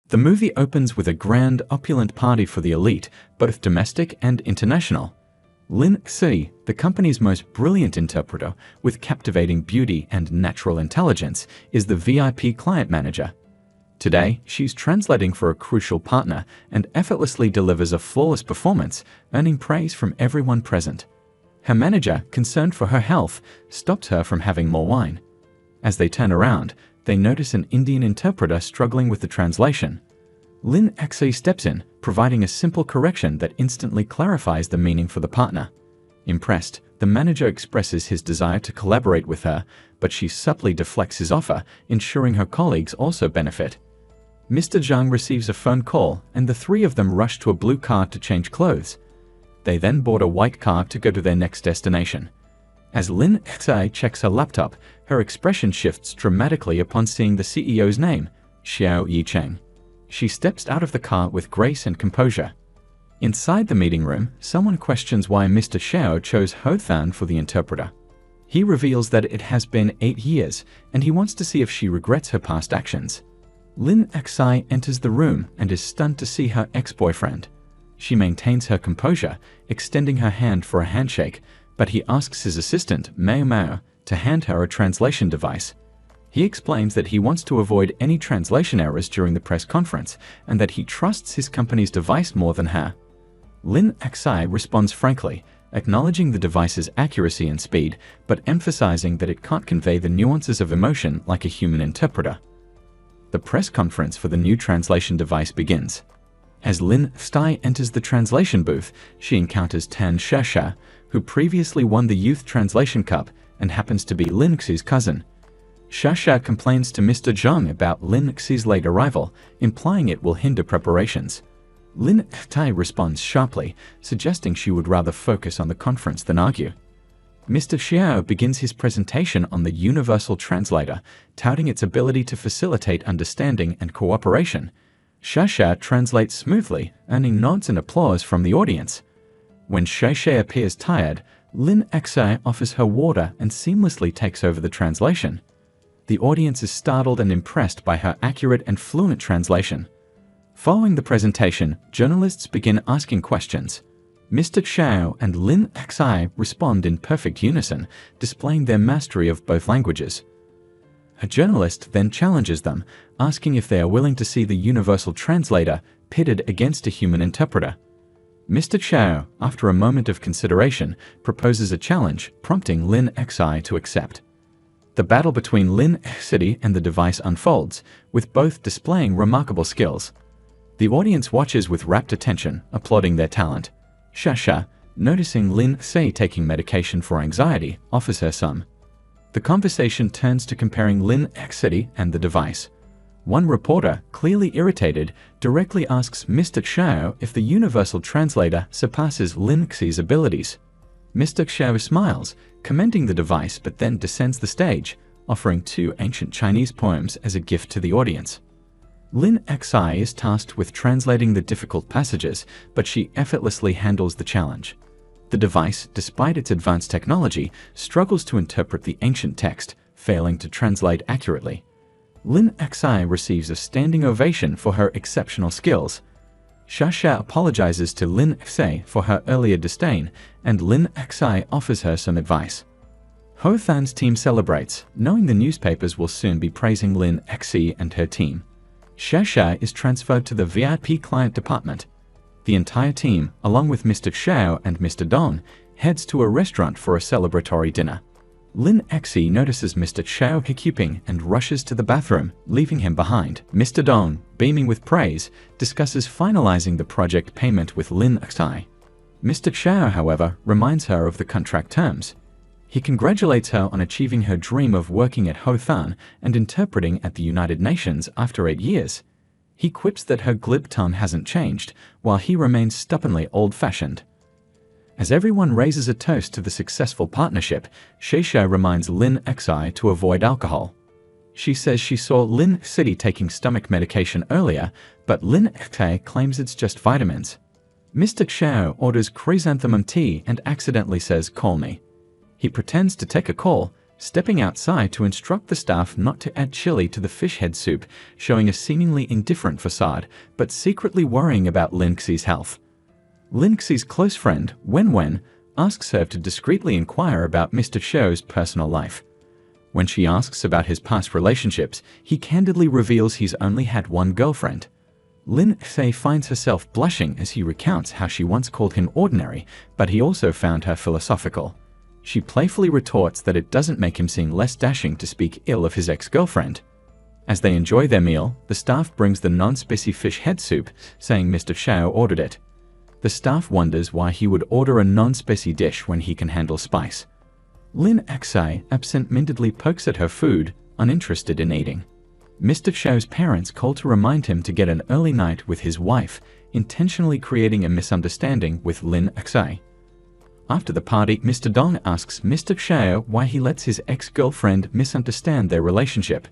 The movie opens with a grand, opulent party for the elite, both domestic and international. Lin Xi, the company's most brilliant interpreter with captivating beauty and natural intelligence, is the VIP client manager. Today, she's translating for a crucial partner and effortlessly delivers a flawless performance, earning praise from everyone present. Her manager, concerned for her health, stops her from having more wine. As they turn around, they notice an Indian interpreter struggling with the translation. Lin Xi steps in, providing a simple correction that instantly clarifies the meaning for the partner. Impressed, the manager expresses his desire to collaborate with her, but she subtly deflects his offer, ensuring her colleagues also benefit. Mr. Zhang receives a phone call, and the three of them rush to a blue car to change clothes. They then board a white car to go to their next destination. As Lin Xi checks her laptop, her expression shifts dramatically upon seeing the CEO's name, Xiao Yicheng. She steps out of the car with grace and composure. Inside the meeting room, someone questions why Mr. Xiao chose Ho Than for the interpreter. He reveals that it has been 8 years, and he wants to see if she regrets her past actions. Lin Xi enters the room and is stunned to see her ex-boyfriend. She maintains her composure, extending her hand for a handshake, but he asks his assistant, Mao Mao, to hand her a translation device. He explains that he wants to avoid any translation errors during the press conference and that he trusts his company's device more than her. Lin Xi responds frankly, acknowledging the device's accuracy and speed, but emphasizing that it can't convey the nuances of emotion like a human interpreter. The press conference for the new translation device begins. As Lin Xi enters the translation booth, she encounters Tan Shasha, who previously won the Youth Translation Cup and happens to be Lin Xi's cousin. Shasha complains to Mr. Zhang about Lin Xi's late arrival, implying it will hinder preparations. Lin Xi responds sharply, suggesting she would rather focus on the conference than argue. Mr. Xiao begins his presentation on the Universal Translator, touting its ability to facilitate understanding and cooperation. Shasha translates smoothly, earning nods and applause from the audience. When Shasha appears tired, Lin Xi offers her water and seamlessly takes over the translation. The audience is startled and impressed by her accurate and fluent translation. Following the presentation, journalists begin asking questions. Mr. Xiao and Lin Xi respond in perfect unison, displaying their mastery of both languages. A journalist then challenges them, asking if they are willing to see the Universal Translator pitted against a human interpreter. Mr. Xiao, after a moment of consideration, proposes a challenge, prompting Lin Xi to accept. The battle between Lin Xi and the device unfolds, with both displaying remarkable skills. The audience watches with rapt attention, applauding their talent. Shasha, noticing Lin Xi taking medication for anxiety, offers her some. The conversation turns to comparing Lin Xi and the device. One reporter, clearly irritated, directly asks Mr. Xiao if the Universal Translator surpasses Lin Xi's abilities. Mr. Xiao smiles, commending the device, but then descends the stage, offering 2 ancient Chinese poems as a gift to the audience. Lin Xi is tasked with translating the difficult passages, but she effortlessly handles the challenge. The device, despite its advanced technology, struggles to interpret the ancient text, failing to translate accurately. Lin Xi receives a standing ovation for her exceptional skills. Shasha apologizes to Lin Xi for her earlier disdain, and Lin Xi offers her some advice. Ho Than's team celebrates, knowing the newspapers will soon be praising Lin Xi and her team. Shasha is transferred to the VIP client department. The entire team, along with Mr. Xiao and Mr. Dong, heads to a restaurant for a celebratory dinner. Lin Xi notices Mr. Xiao hiccuping and rushes to the bathroom, leaving him behind. Mr. Dong, beaming with praise, discusses finalizing the project payment with Lin Xi. Mr. Xiao, however, reminds her of the contract terms. He congratulates her on achieving her dream of working at Ho Than and interpreting at the United Nations after 8 years. He quips that her glib tongue hasn't changed, while he remains stubbornly old-fashioned. As everyone raises a toast to the successful partnership, Shasha reminds Lin Xi to avoid alcohol. She says she saw Lin Xi taking stomach medication earlier, but Lin Xi claims it's just vitamins. Mr. Xiao orders chrysanthemum tea and accidentally says, "Call me." He pretends to take a call, stepping outside to instruct the staff not to add chili to the fish head soup, showing a seemingly indifferent facade, but secretly worrying about Lin Xi's health. Lin Xi's close friend, Wen, asks her to discreetly inquire about Mr. Xiao's personal life. When she asks about his past relationships, he candidly reveals he's only had one girlfriend. Lin Xi finds herself blushing as he recounts how she once called him ordinary, but he also found her philosophical. She playfully retorts that it doesn't make him seem less dashing to speak ill of his ex-girlfriend. As they enjoy their meal, the staff brings the non-spicy fish head soup, saying Mr. Xiao ordered it. The staff wonders why he would order a non-spicy dish when he can handle spice. Lin Xi absent-mindedly pokes at her food, uninterested in eating. Mr. Xiao's parents call to remind him to get an early night with his wife, intentionally creating a misunderstanding with Lin Xi. After the party, Mr. Dong asks Mr. Xiao why he lets his ex-girlfriend misunderstand their relationship.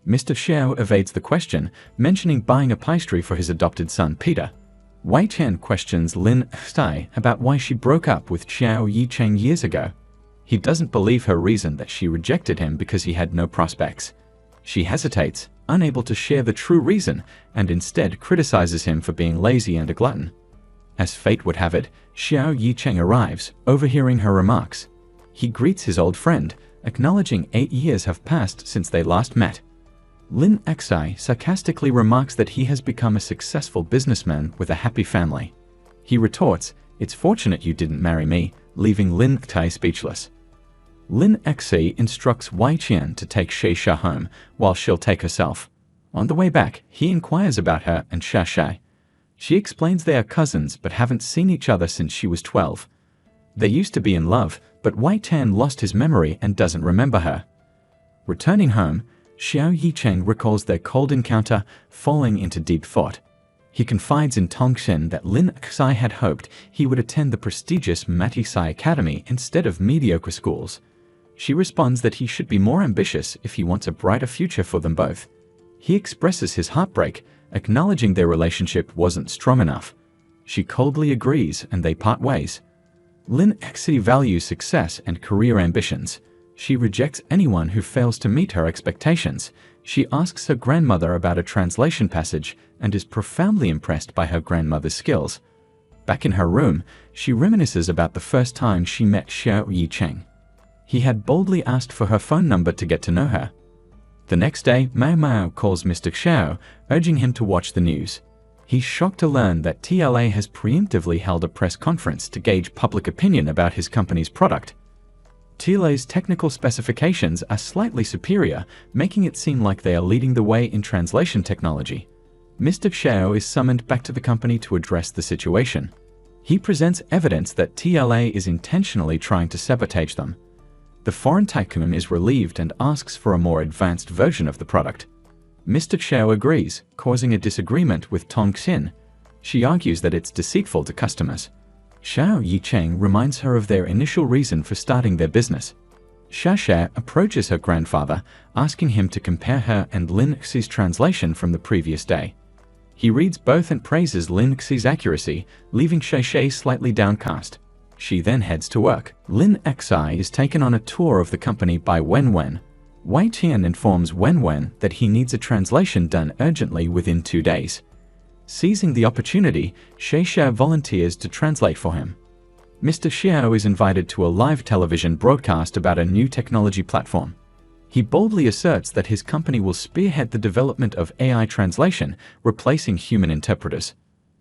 Mr. Xiao evades the question, mentioning buying a pastry for his adopted son Peter. Wei Chen questions Lin Xi about why she broke up with Xiao Yicheng years ago. He doesn't believe her reason that she rejected him because he had no prospects. She hesitates, unable to share the true reason, and instead criticizes him for being lazy and a glutton. As fate would have it, Xiao Yicheng arrives, overhearing her remarks. He greets his old friend, acknowledging 8 years have passed since they last met. Lin Xi sarcastically remarks that he has become a successful businessman with a happy family. He retorts, "It's fortunate you didn't marry me," leaving Lin Xi speechless. Lin Xi instructs Wei Qian to take Sha home, while she'll take herself. On the way back, he inquires about her and Sha. She explains they are cousins but haven't seen each other since she was 12. They used to be in love, but Wei Tan lost his memory and doesn't remember her. Returning home, Xiao Yicheng recalls their cold encounter, falling into deep thought. He confides in Tongxin that Lin Xi had hoped he would attend the prestigious Matisai Academy instead of mediocre schools. She responds that he should be more ambitious if he wants a brighter future for them both. He expresses his heartbreak, acknowledging their relationship wasn't strong enough. She coldly agrees and they part ways. Lin Xi values success and career ambitions. She rejects anyone who fails to meet her expectations. She asks her grandmother about a translation passage and is profoundly impressed by her grandmother's skills. Back in her room, she reminisces about the first time she met Xiao Yicheng. He had boldly asked for her phone number to get to know her. The next day, Mao calls Mr. Xiao, urging him to watch the news. He's shocked to learn that TLA has preemptively held a press conference to gauge public opinion about his company's product. TLA's technical specifications are slightly superior, making it seem like they are leading the way in translation technology. Mr. Xiao is summoned back to the company to address the situation. He presents evidence that TLA is intentionally trying to sabotage them. The foreign tycoon is relieved and asks for a more advanced version of the product. Mr. Xiao agrees, causing a disagreement with Tongxin. She argues that it's deceitful to customers. Xiao Yicheng reminds her of their initial reason for starting their business. Sha approaches her grandfather, asking him to compare her and Lin Xi's translation from the previous day. He reads both and praises Lin Xi's accuracy, leaving Sha slightly downcast. She then heads to work. Lin Xi is taken on a tour of the company by Wen. Wei Tian informs Wen that he needs a translation done urgently within 2 days. Seizing the opportunity, Sha volunteers to translate for him. Mr. Xiao is invited to a live television broadcast about a new technology platform. He boldly asserts that his company will spearhead the development of AI translation, replacing human interpreters.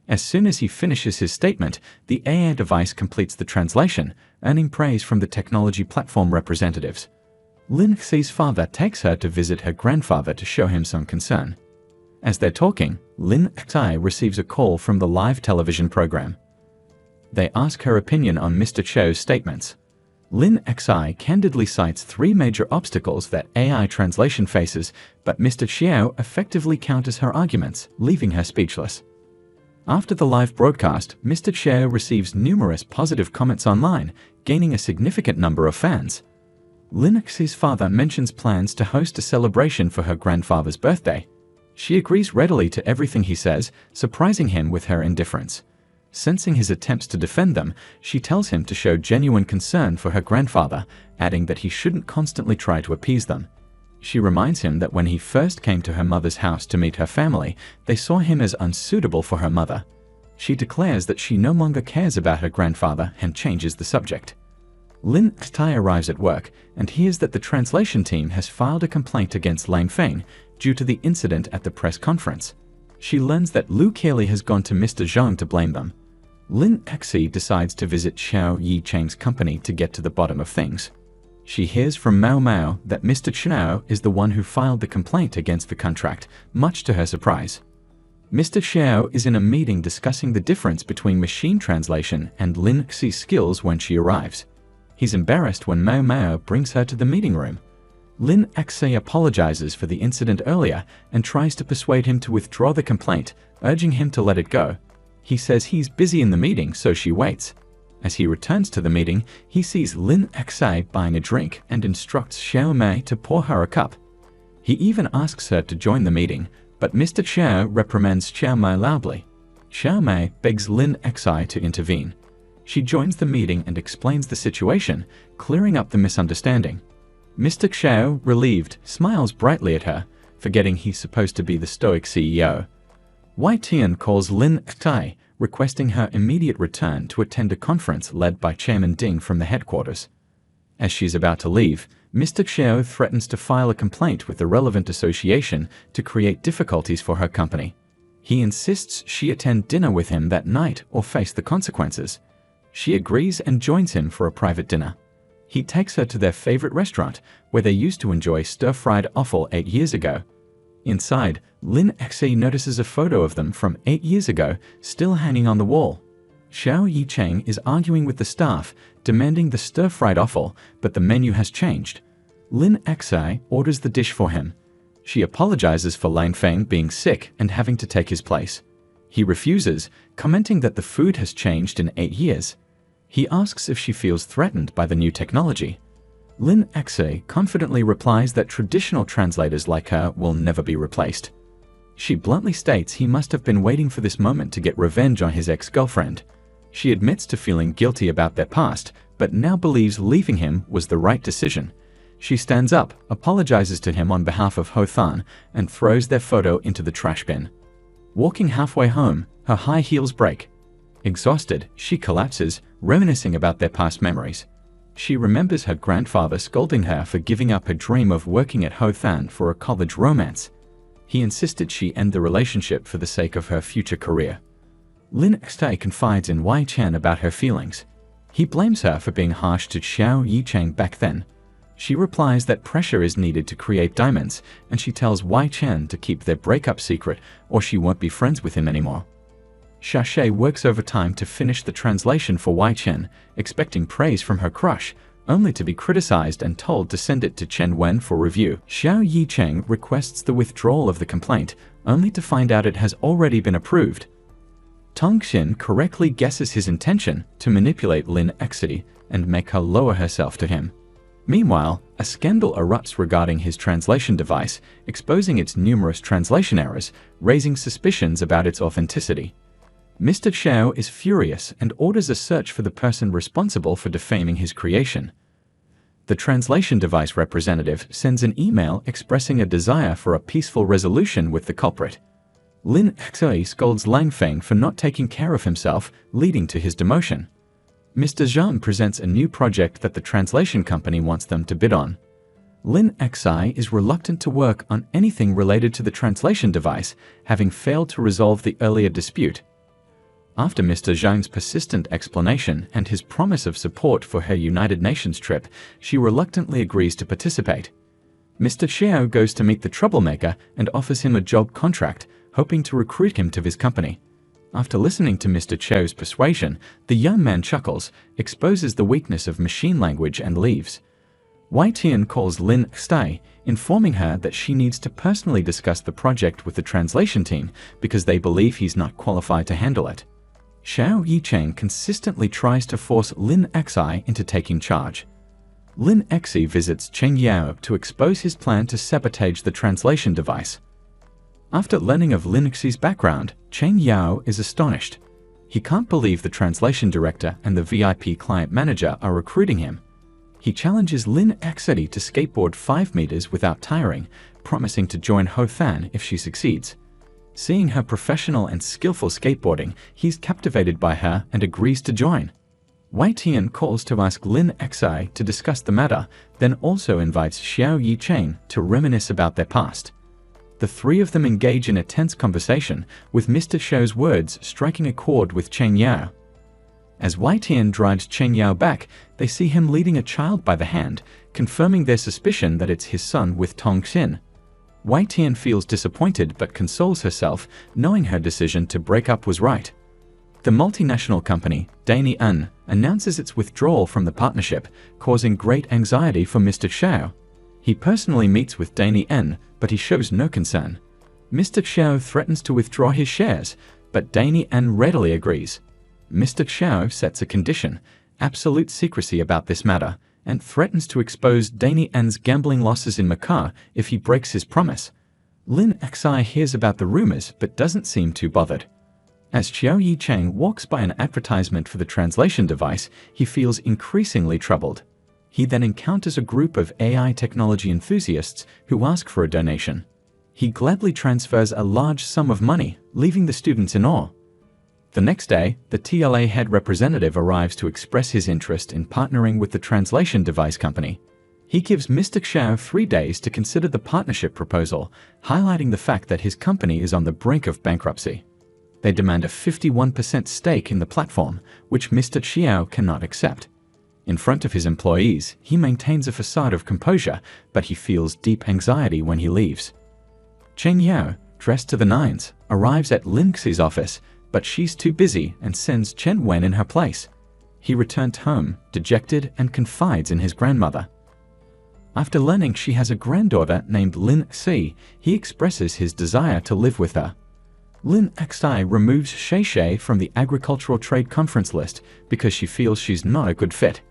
As soon as he finishes his statement, the AI device completes the translation, earning praise from the technology platform representatives. Lin Xi's father takes her to visit her grandfather to show him some concern. As they're talking, Lin Xi receives a call from the live television program. They ask her opinion on Mr. Xiao's statements. Lin Xi candidly cites 3 major obstacles that AI translation faces, but Mr. Xiao effectively counters her arguments, leaving her speechless. After the live broadcast, Mr. Xiao receives numerous positive comments online, gaining a significant number of fans. Lin Xi's father mentions plans to host a celebration for her grandfather's birthday. She agrees readily to everything he says, surprising him with her indifference. Sensing his attempts to defend them, she tells him to show genuine concern for her grandfather, adding that he shouldn't constantly try to appease them. She reminds him that when he first came to her mother's house to meet her family, they saw him as unsuitable for her mother. She declares that she no longer cares about her grandfather and changes the subject. Lin Tai arrives at work and hears that the translation team has filed a complaint against Lang Feng due to the incident at the press conference. She learns that Lu Keili has gone to Mr. Zhang to blame them. Lin Xi decides to visit Xiao Yicheng's company to get to the bottom of things. She hears from Mao Mao that Mr. Xiao is the one who filed the complaint against the contract, much to her surprise. Mr. Xiao is in a meeting discussing the difference between machine translation and Lin Xi's skills when she arrives. He's embarrassed when Mao Mao brings her to the meeting room. Lin Xi apologizes for the incident earlier and tries to persuade him to withdraw the complaint, urging him to let it go. He says he's busy in the meeting, so she waits. As he returns to the meeting, he sees Lin Xi buying a drink and instructs Xiao Mei to pour her a cup. He even asks her to join the meeting, but Mr. Xiao reprimands Xiao Mei loudly. Xiao Mei begs Lin Xi to intervene. She joins the meeting and explains the situation, clearing up the misunderstanding. Mr. Xiao, relieved, smiles brightly at her, forgetting he's supposed to be the stoic CEO. Wai Tian calls Lin Xi, requesting her immediate return to attend a conference led by Chairman Ding from the headquarters. As she's about to leave, Mr. Xiao threatens to file a complaint with the relevant association to create difficulties for her company. He insists she attend dinner with him that night or face the consequences. She agrees and joins him for a private dinner. He takes her to their favorite restaurant, where they used to enjoy stir-fried offal 8 years ago. Inside, Lin Xi notices a photo of them from 8 years ago, still hanging on the wall. Xiao Yicheng is arguing with the staff, demanding the stir-fried offal, but the menu has changed. Lin Xi orders the dish for him. She apologizes for Lang Feng being sick and having to take his place. He refuses, commenting that the food has changed in 8 years. He asks if she feels threatened by the new technology. Lin Xi confidently replies that traditional translators like her will never be replaced. She bluntly states he must have been waiting for this moment to get revenge on his ex-girlfriend. She admits to feeling guilty about their past, but now believes leaving him was the right decision. She stands up, apologizes to him on behalf of Ho Than, and throws their photo into the trash bin. Walking halfway home, her high heels break. Exhausted, she collapses, reminiscing about their past memories. She remembers her grandfather scolding her for giving up her dream of working at Ho Than for a college romance. He insisted she end the relationship for the sake of her future career. Lin Xi confides in Wai Chen about her feelings. He blames her for being harsh to Xiao Yicheng back then. She replies that pressure is needed to create diamonds, and she tells Wai Chen to keep their breakup secret or she won't be friends with him anymore. Xiaxue works overtime to finish the translation for Wai Chen, expecting praise from her crush, only to be criticized and told to send it to Chen Wen for review. Xiao Yicheng requests the withdrawal of the complaint, only to find out it has already been approved. Tong Xin correctly guesses his intention to manipulate Lin Xi and make her lower herself to him. Meanwhile, a scandal erupts regarding his translation device, exposing its numerous translation errors, raising suspicions about its authenticity. Mr. Xiao is furious and orders a search for the person responsible for defaming his creation. The translation device representative sends an email expressing a desire for a peaceful resolution with the culprit. Lin Xi scolds Lang Feng for not taking care of himself, leading to his demotion. Mr. Zhang presents a new project that the translation company wants them to bid on. Lin Xi is reluctant to work on anything related to the translation device, having failed to resolve the earlier dispute. After Mr. Zhang's persistent explanation and his promise of support for her United Nations trip, she reluctantly agrees to participate. Mr. Xiao goes to meet the troublemaker and offers him a job contract, hoping to recruit him to his company. After listening to Mr. Xiao's persuasion, the young man chuckles, exposes the weakness of machine language and leaves. Wai Tian calls Lin Xi, informing her that she needs to personally discuss the project with the translation team because they believe he's not qualified to handle it. Xiao Yicheng consistently tries to force Lin Xi into taking charge. Lin Xi visits Chen Yao to expose his plan to sabotage the translation device. After learning of Lin Xi's background, Chen Yao is astonished. He can't believe the translation director and the VIP client manager are recruiting him. He challenges Lin Xi to skateboard 5 meters without tiring, promising to join Ho Fan if she succeeds. Seeing her professional and skillful skateboarding, he's captivated by her and agrees to join. Wei Tian calls to ask Lin Xi to discuss the matter, then also invites Xiao Yicheng to reminisce about their past. The three of them engage in a tense conversation, with Mr. Xiao's words striking a chord with Chen Yao. As Wei Tian drives Chen Yao back, they see him leading a child by the hand, confirming their suspicion that it's his son with Tong Xin. Wei Tian feels disappointed but consoles herself, knowing her decision to break up was right. The multinational company, Deepening, announces its withdrawal from the partnership, causing great anxiety for Mr. Xiao. He personally meets with Deepening, but he shows no concern. Mr. Xiao threatens to withdraw his shares, but Deepening readily agrees. Mr. Xiao sets a condition, absolute secrecy about this matter, and threatens to expose Deepening's gambling losses in Macau if he breaks his promise. Lin Xi hears about the rumors but doesn't seem too bothered. As Xiao Yicheng walks by an advertisement for the translation device, he feels increasingly troubled. He then encounters a group of AI technology enthusiasts who ask for a donation. He gladly transfers a large sum of money, leaving the students in awe. The next day, the TLA head representative arrives to express his interest in partnering with the translation device company. He gives Mr. Xiao 3 days to consider the partnership proposal, highlighting the fact that his company is on the brink of bankruptcy. They demand a 51% stake in the platform, which Mr. Xiao cannot accept. In front of his employees, he maintains a facade of composure, but he feels deep anxiety when he leaves. Chen Yao, dressed to the nines, arrives at Lin Xi's office, but she's too busy and sends Chen Wen in her place. He returned home, dejected, and confides in his grandmother. After learning she has a granddaughter named Lin Xi, he expresses his desire to live with her. Lin Xi removes Shay Shay from the agricultural trade conference list because she feels she's not a good fit.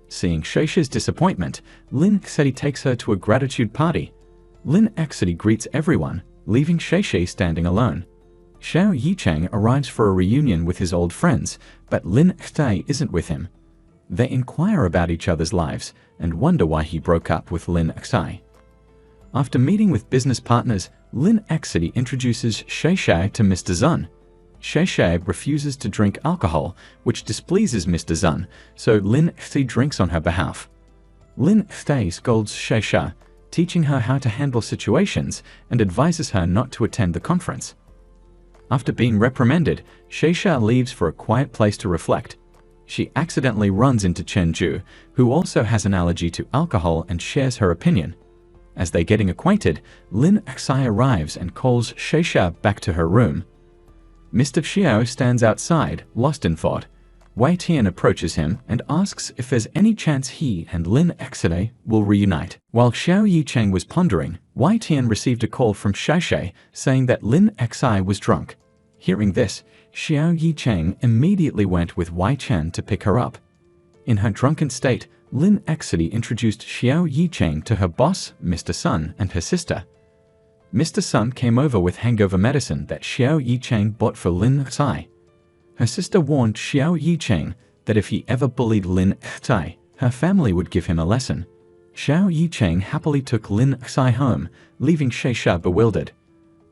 Seeing Shay Shay's disappointment, Lin Xi takes her to a gratitude party. Lin Xi greets everyone, leaving Shay Shay standing alone. Xiao Yicheng arrives for a reunion with his old friends, but Lin Xi isn't with him. They inquire about each other's lives and wonder why he broke up with Lin Xi. After meeting with business partners, Lin Xi introduces Shay Shay to Mr. Zun. Shay Shay refuses to drink alcohol, which displeases Mr. Zun, so Lin Xi drinks on her behalf. Lin Xi scolds Shay Shay, teaching her how to handle situations and advises her not to attend the conference. After being reprimanded, Shay Shay leaves for a quiet place to reflect. She accidentally runs into Chen Ju, who also has an allergy to alcohol and shares her opinion. As they're getting acquainted, Lin Xi arrives and calls Shay Shay back to her room. Mr. Xiao stands outside, lost in thought. Wei Tian approaches him and asks if there's any chance he and Lin Xi will reunite. While Xiao Yicheng was pondering, Wei Tian received a call from Shay Shay saying that Lin Xi was drunk. Hearing this, Xiao Yicheng immediately went with Wei Tian to pick her up. In her drunken state, Lin Xi introduced Xiao Yicheng to her boss, Mr. Sun, and her sister. Mr. Sun came over with hangover medicine that Xiao Yicheng bought for Lin Xi. Her sister warned Xiao Yicheng that if he ever bullied Lin Xi, her family would give him a lesson. Xiao Yicheng happily took Lin Xi home, leaving Shay Shay bewildered.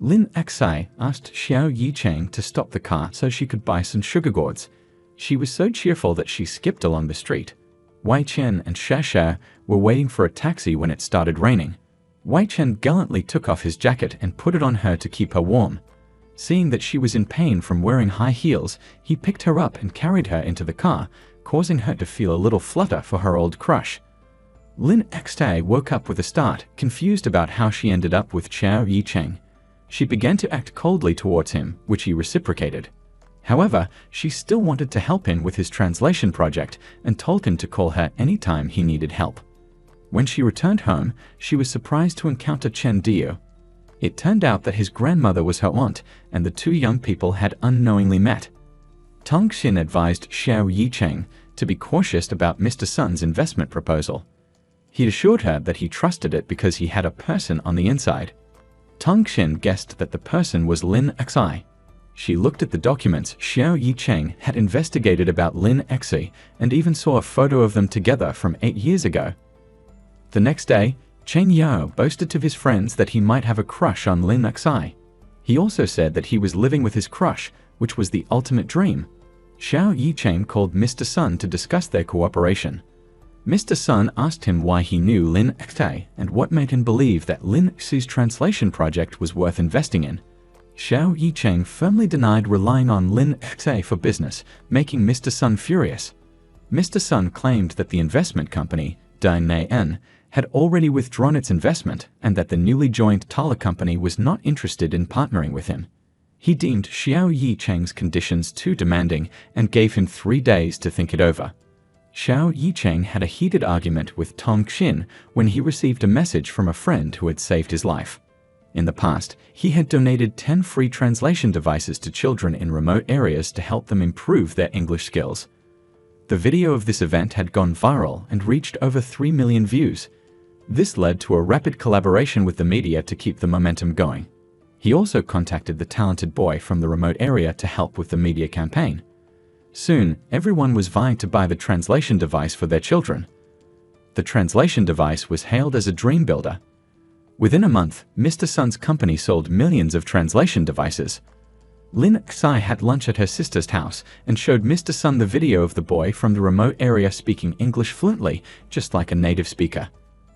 Lin Xi asked Xiao Yicheng to stop the car so she could buy some sugar gourds. She was so cheerful that she skipped along the street. Wei Chen and Shay Shay were waiting for a taxi when it started raining. Wei Chen gallantly took off his jacket and put it on her to keep her warm. Seeing that she was in pain from wearing high heels, he picked her up and carried her into the car, causing her to feel a little flutter for her old crush. Lin Xi woke up with a start, confused about how she ended up with Xiao Yicheng. She began to act coldly towards him, which he reciprocated. However, she still wanted to help him with his translation project and told him to call her anytime he needed help. When she returned home, she was surprised to encounter Chen Diu. It turned out that his grandmother was her aunt, and the two young people had unknowingly met. Tong Xin advised Xiao Yicheng to be cautious about Mr. Sun's investment proposal. He assured her that he trusted it because he had a person on the inside. Tong Xin guessed that the person was Lin Xi. She looked at the documents Xiao Yicheng had investigated about Lin Xi and even saw a photo of them together from 8 years ago. The next day, Chen Yao boasted to his friends that he might have a crush on Lin Xi. He also said that he was living with his crush, which was the ultimate dream. Xiao Yicheng called Mr. Sun to discuss their cooperation. Mr. Sun asked him why he knew Lin Xi and what made him believe that Lin Xi's translation project was worth investing in. Xiao Yicheng firmly denied relying on Lin Xi for business, making Mr. Sun furious. Mr. Sun claimed that the investment company, Deepening, had already withdrawn its investment and that the newly joined Tala company was not interested in partnering with him. He deemed Xiao Yicheng's conditions too demanding and gave him 3 days to think it over. Xiao Yicheng had a heated argument with Tong Xin when he received a message from a friend who had saved his life. In the past, he had donated 10 free translation devices to children in remote areas to help them improve their English skills. The video of this event had gone viral and reached over 3 million views. This led to a rapid collaboration with the media to keep the momentum going. He also contacted the talented boy from the remote area to help with the media campaign. Soon, everyone was vying to buy the translation device for their children. The translation device was hailed as a dream builder. Within a month, Mr. Sun's company sold millions of translation devices. Lin Xi had lunch at her sister's house and showed Mr. Sun the video of the boy from the remote area speaking English fluently, just like a native speaker.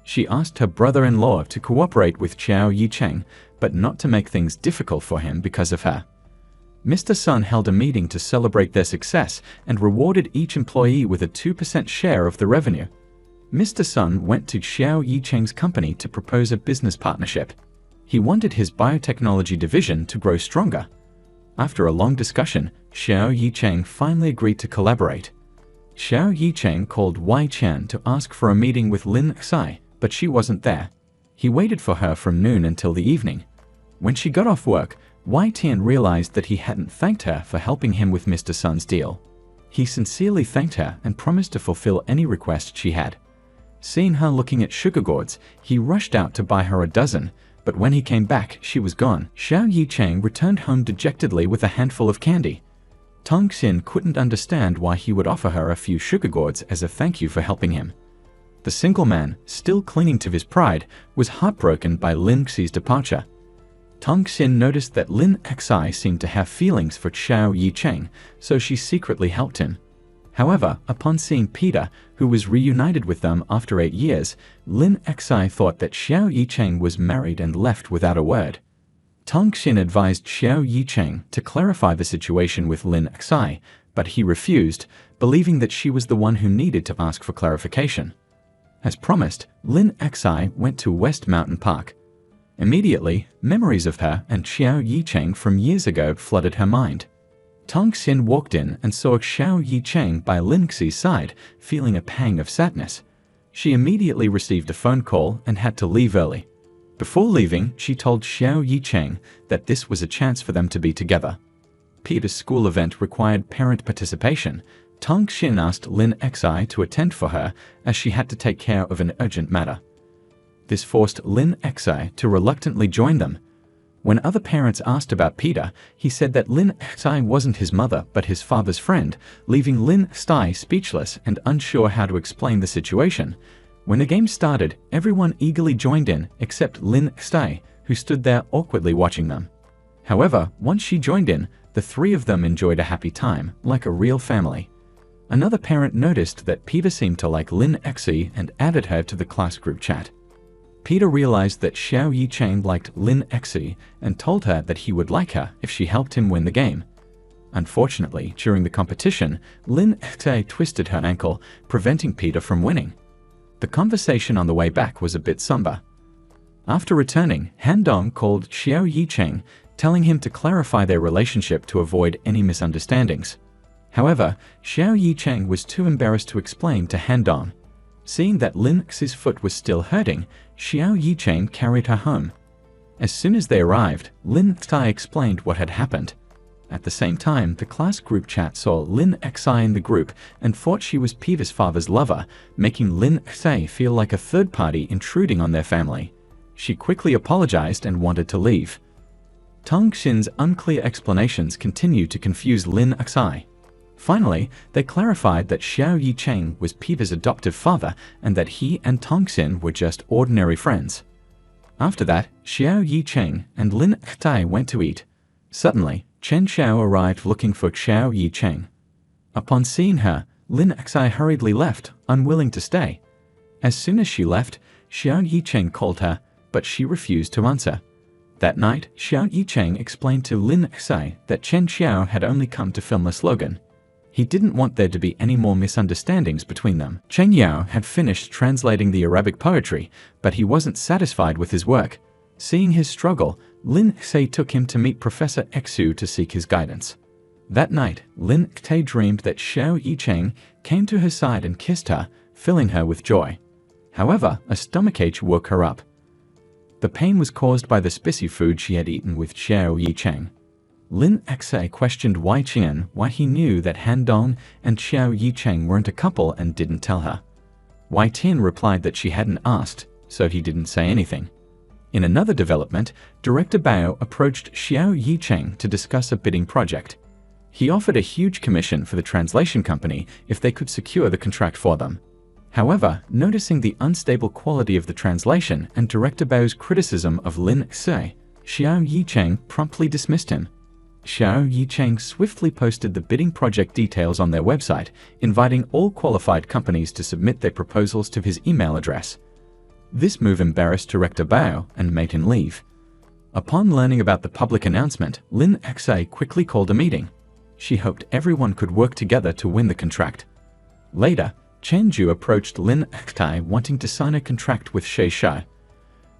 She asked her brother-in-law to cooperate with Xiao Yicheng, but not to make things difficult for him because of her. Mr. Sun held a meeting to celebrate their success and rewarded each employee with a 2% share of the revenue. Mr. Sun went to Xiao Yicheng's company to propose a business partnership. He wanted his biotechnology division to grow stronger. After a long discussion, Xiao Yicheng finally agreed to collaborate. Xiao Yicheng called Wei Qian to ask for a meeting with Lin Xi, but she wasn't there. He waited for her from noon until the evening. When she got off work, Wei Qian realized that he hadn't thanked her for helping him with Mr. Sun's deal. He sincerely thanked her and promised to fulfill any request she had. Seeing her looking at sugar gourds, he rushed out to buy her a dozen, but when he came back, she was gone. Xiao Yicheng returned home dejectedly with a handful of candy. Tong Xin couldn't understand why he would offer her a few sugar gourds as a thank you for helping him. The single man, still clinging to his pride, was heartbroken by Lin Xi's departure. Tong Xin noticed that Lin Xi seemed to have feelings for Xiao Yicheng, so she secretly helped him. However, upon seeing Peter, who was reunited with them after 8 years, Lin Xi thought that Xiao Yicheng was married and left without a word. Tong Xin advised Xiao Yicheng to clarify the situation with Lin Xi, but he refused, believing that she was the one who needed to ask for clarification. As promised, Lin Xi went to West Mountain Park. Immediately, memories of her and Xiao Yicheng from years ago flooded her mind. Tong Xin walked in and saw Xiao Yicheng by Lin Xi's side, feeling a pang of sadness. She immediately received a phone call and had to leave early. Before leaving, she told Xiao Yicheng that this was a chance for them to be together. Peter's school event required parent participation. Tong Xin asked Lin Xi to attend for her as she had to take care of an urgent matter. This forced Lin Xi to reluctantly join them. When other parents asked about Peter, he said that Lin Xi wasn't his mother but his father's friend, leaving Lin Xi speechless and unsure how to explain the situation. When the game started, everyone eagerly joined in except Lin Xi, who stood there awkwardly watching them. However, once she joined in, the three of them enjoyed a happy time, like a real family. Another parent noticed that Peter seemed to like Lin Xi and added her to the class group chat. Peter realized that Xiao Yicheng liked Lin Xi and told her that he would like her if she helped him win the game. Unfortunately, during the competition, Lin Xi twisted her ankle, preventing Peter from winning. The conversation on the way back was a bit somber. After returning, Han Dong called Xiao Yicheng, telling him to clarify their relationship to avoid any misunderstandings. However, Xiao Yicheng was too embarrassed to explain to Han Dong. Seeing that Lin Xi's foot was still hurting, Xiao Yicheng carried her home. As soon as they arrived, Lin Xi explained what had happened. At the same time, the class group chat saw Lin Xi in the group and thought she was Peter's father's lover, making Lin Xi feel like a third party intruding on their family. She quickly apologized and wanted to leave. Tong Xin's unclear explanations continued to confuse Lin Xi. Finally, they clarified that Xiao Yicheng was Piva's adoptive father and that he and Tong Xin were just ordinary friends. After that, Xiao Yicheng and Lin Xi went to eat. Suddenly, Chen Xiao arrived looking for Xiao Yicheng. Upon seeing her, Lin Xi hurriedly left, unwilling to stay. As soon as she left, Xiao Yicheng called her, but she refused to answer. That night, Xiao Yicheng explained to Lin Xi that Chen Xiao had only come to film a slogan. He didn't want there to be any more misunderstandings between them. Chen Yao had finished translating the Arabic poetry, but he wasn't satisfied with his work. Seeing his struggle, Lin Xi took him to meet Professor Xu to seek his guidance. That night, Lin Xi dreamed that Xiao Yicheng came to her side and kissed her, filling her with joy. However, a stomachache woke her up. The pain was caused by the spicy food she had eaten with Xiao Yicheng. Lin Xi questioned Wai Qian why he knew that Han Dong and Xiao Yicheng weren't a couple and didn't tell her. Wai Tian replied that she hadn't asked, so he didn't say anything. In another development, Director Bao approached Xiao Yicheng to discuss a bidding project. He offered a huge commission for the translation company if they could secure the contract for them. However, noticing the unstable quality of the translation and Director Bao's criticism of Lin Xi, Xiao Yicheng promptly dismissed him. Xiao Yicheng swiftly posted the bidding project details on their website, inviting all qualified companies to submit their proposals to his email address. This move embarrassed Director Bao and made him leave. Upon learning about the public announcement, Lin Xi quickly called a meeting. She hoped everyone could work together to win the contract. Later, Chen Ju approached Lin Xi wanting to sign a contract with She Shi.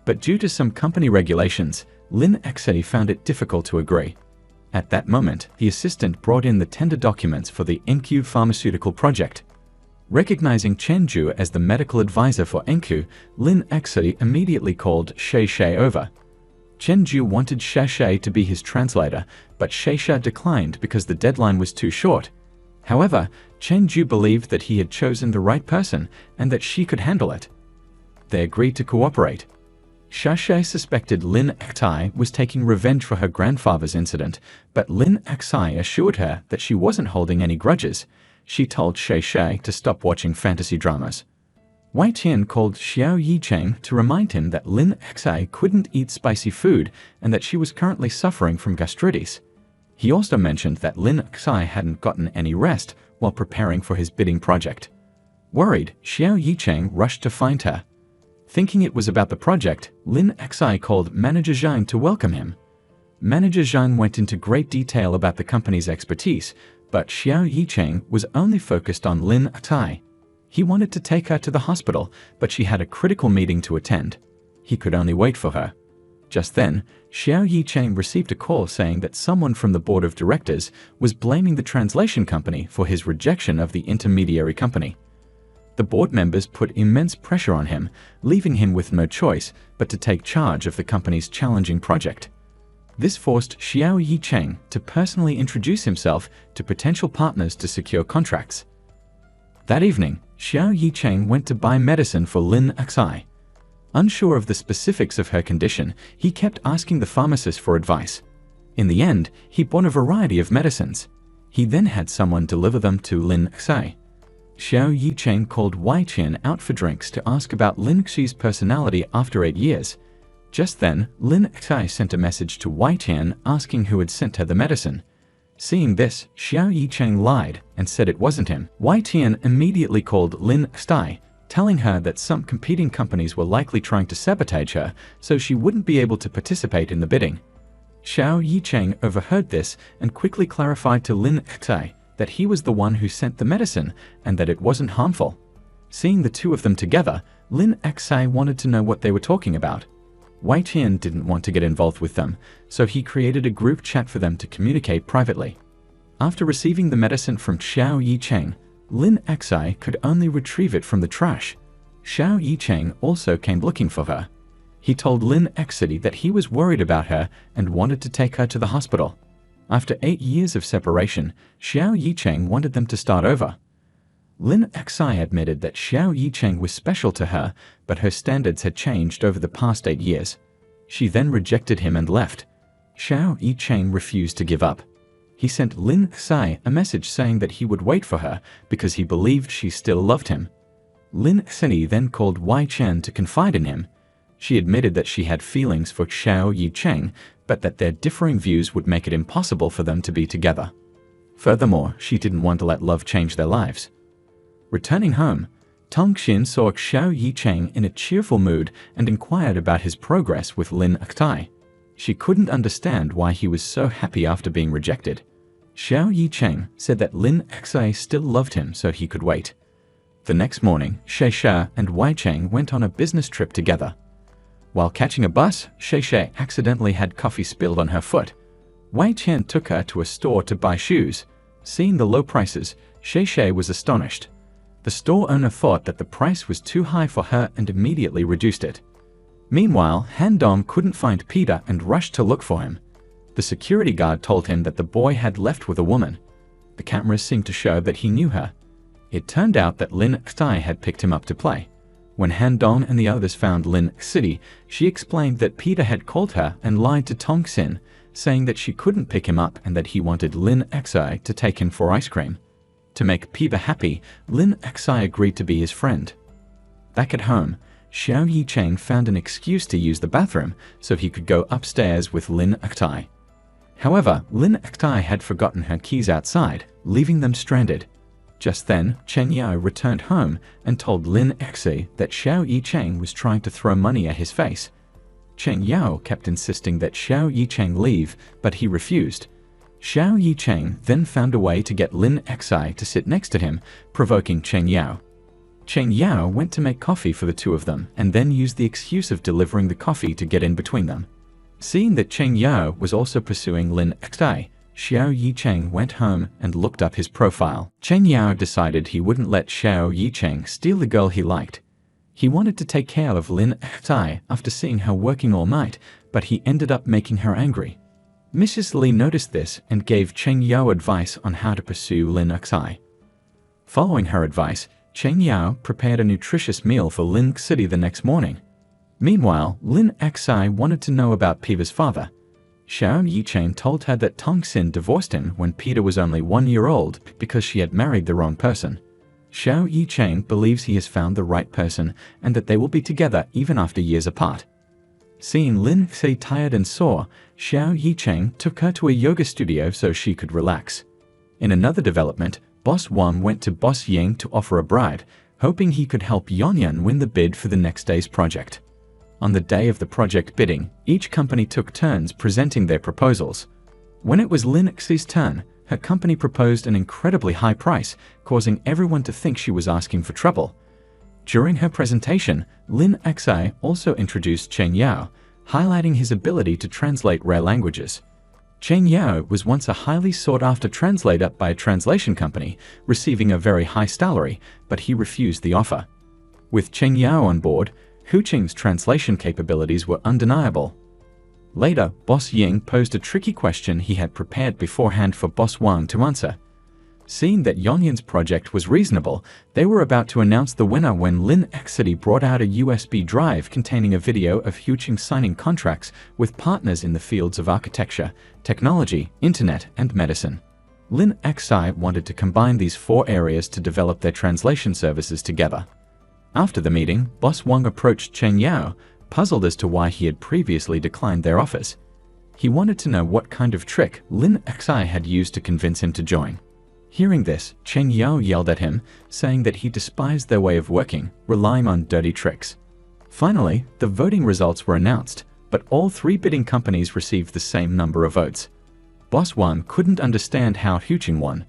But due to some company regulations, Lin Xi found it difficult to agree. At that moment, the assistant brought in the tender documents for the NQ pharmaceutical project. Recognizing Chen Ju as the medical advisor for NQ, Lin Xi immediately called She Shi over. Chen Ju wanted She Shi to be his translator, but She Shi declined because the deadline was too short. However, Chen Ju believed that he had chosen the right person and that she could handle it. They agreed to cooperate. She Shi suspected Lin Xi was taking revenge for her grandfather's incident, but Lin Xi assured her that she wasn't holding any grudges. She told She Shi to stop watching fantasy dramas. Wai Tian called Xiao Yicheng to remind him that Lin Xi couldn't eat spicy food and that she was currently suffering from gastritis. He also mentioned that Lin Xi hadn't gotten any rest while preparing for his bidding project. Worried, Xiao Yicheng rushed to find her. Thinking it was about the project, Lin Xi called Manager Zhang to welcome him. Manager Zhang went into great detail about the company's expertise, but Xiao Yicheng was only focused on Lin Xi. He wanted to take her to the hospital, but she had a critical meeting to attend. He could only wait for her. Just then, Xiao Yicheng received a call saying that someone from the board of directors was blaming the translation company for his rejection of the intermediary company. The board members put immense pressure on him, leaving him with no choice but to take charge of the company's challenging project. This forced Xiao Yicheng to personally introduce himself to potential partners to secure contracts. That evening, Xiao Yicheng went to buy medicine for Lin Xi. Unsure of the specifics of her condition, he kept asking the pharmacist for advice. In the end, he bought a variety of medicines. He then had someone deliver them to Lin Xi. Xiao Yicheng called Wai Qian out for drinks to ask about Lin Xi's personality after 8 years. Just then, Lin Xi sent a message to Wai Qian asking who had sent her the medicine. Seeing this, Xiao Yicheng lied and said it wasn't him. Wai Tian immediately called Lin Xi, telling her that some competing companies were likely trying to sabotage her, so she wouldn't be able to participate in the bidding. Xiao Yicheng overheard this and quickly clarified to Lin Xi that he was the one who sent the medicine and that it wasn't harmful. Seeing the two of them together, Lin Xi wanted to know what they were talking about. Wai Tian didn't want to get involved with them, so he created a group chat for them to communicate privately. After receiving the medicine from Xiao Yicheng, Lin Xi could only retrieve it from the trash. Xiao Yicheng also came looking for her. He told Lin Xi that he was worried about her and wanted to take her to the hospital. After 8 years of separation, Xiao Yicheng wanted them to start over. Lin Xi admitted that Xiao Yicheng was special to her, but her standards had changed over the past 8 years. She then rejected him and left. Xiao Yicheng refused to give up. He sent Lin Xi a message saying that he would wait for her because he believed she still loved him. Lin Xi then called Wei Chen to confide in him. She admitted that she had feelings for Xiao Yicheng, but that their differing views would make it impossible for them to be together. Furthermore, she didn't want to let love change their lives. Returning home, Tong Xin saw Xiao Yicheng in a cheerful mood and inquired about his progress with Lin Xi. She couldn't understand why he was so happy after being rejected. Xiao Yicheng said that Lin Xi still loved him so he could wait. The next morning, She She and Wei Cheng went on a business trip together. While catching a bus, She She accidentally had coffee spilled on her foot. Wei Chen took her to a store to buy shoes. Seeing the low prices, She She was astonished. The store owner thought that the price was too high for her and immediately reduced it. Meanwhile, Han Dong couldn't find Peter and rushed to look for him. The security guard told him that the boy had left with a woman. The cameras seemed to show that he knew her. It turned out that Lin Xi had picked him up to play. When Han Dong and the others found Lin Xi, she explained that Peter had called her and lied to Tong Xin, saying that she couldn't pick him up and that he wanted Lin Xi to take him for ice cream. To make Peter happy, Lin Xi agreed to be his friend. Back at home, Xiao Yicheng found an excuse to use the bathroom so he could go upstairs with Lin Xi. However, Lin Xi had forgotten her keys outside, leaving them stranded. Just then, Chen Yao returned home and told Lin Xi that Xiao Yicheng was trying to throw money at his face. Chen Yao kept insisting that Xiao Yicheng leave, but he refused. Xiao Yicheng then found a way to get Lin Xi to sit next to him, provoking Chen Yao. Chen Yao went to make coffee for the two of them and then used the excuse of delivering the coffee to get in between them. Seeing that Chen Yao was also pursuing Lin Xi, Xiao Yicheng went home and looked up his profile. Chen Yao decided he wouldn't let Xiao Yicheng steal the girl he liked. He wanted to take care of Lin Xi after seeing her working all night, but he ended up making her angry. Mrs. Li noticed this and gave Chen Yao advice on how to pursue Lin Xi. Following her advice, Chen Yao prepared a nutritious meal for Lin Xi the next morning. Meanwhile, Lin Xi wanted to know about Peter's father. Xiao Yicheng told her that Tong Xin divorced him when Peter was only 1 year old because she had married the wrong person. Xiao Yicheng believes he has found the right person and that they will be together even after years apart. Seeing Lin Xi tired and sore, Xiao Yicheng took her to a yoga studio so she could relax. In another development, Boss Wang went to Boss Ying to offer a bride, hoping he could help Yonyan win the bid for the next day's project. On the day of the project bidding, each company took turns presenting their proposals. When it was Lin Xi's turn, her company proposed an incredibly high price, causing everyone to think she was asking for trouble. During her presentation, Lin Xi also introduced Chen Yao, highlighting his ability to translate rare languages. Chen Yao was once a highly sought-after translator by a translation company, receiving a very high salary, but he refused the offer. With Chen Yao on board, Hu Qing's translation capabilities were undeniable. Later, Boss Ying posed a tricky question he had prepared beforehand for Boss Wang to answer. Seeing that Yonyan's project was reasonable, they were about to announce the winner when Lin Xi brought out a USB drive containing a video of Hu Qing signing contracts with partners in the fields of architecture, technology, internet, and medicine. Lin Xi wanted to combine these 4 areas to develop their translation services together. After the meeting, Boss Wang approached Chen Yao, puzzled as to why he had previously declined their offers. He wanted to know what kind of trick Lin Xi had used to convince him to join. Hearing this, Chen Yao yelled at him, saying that he despised their way of working, relying on dirty tricks. Finally, the voting results were announced, but all 3 bidding companies received the same number of votes. Boss Wang couldn't understand how Hu Qing won.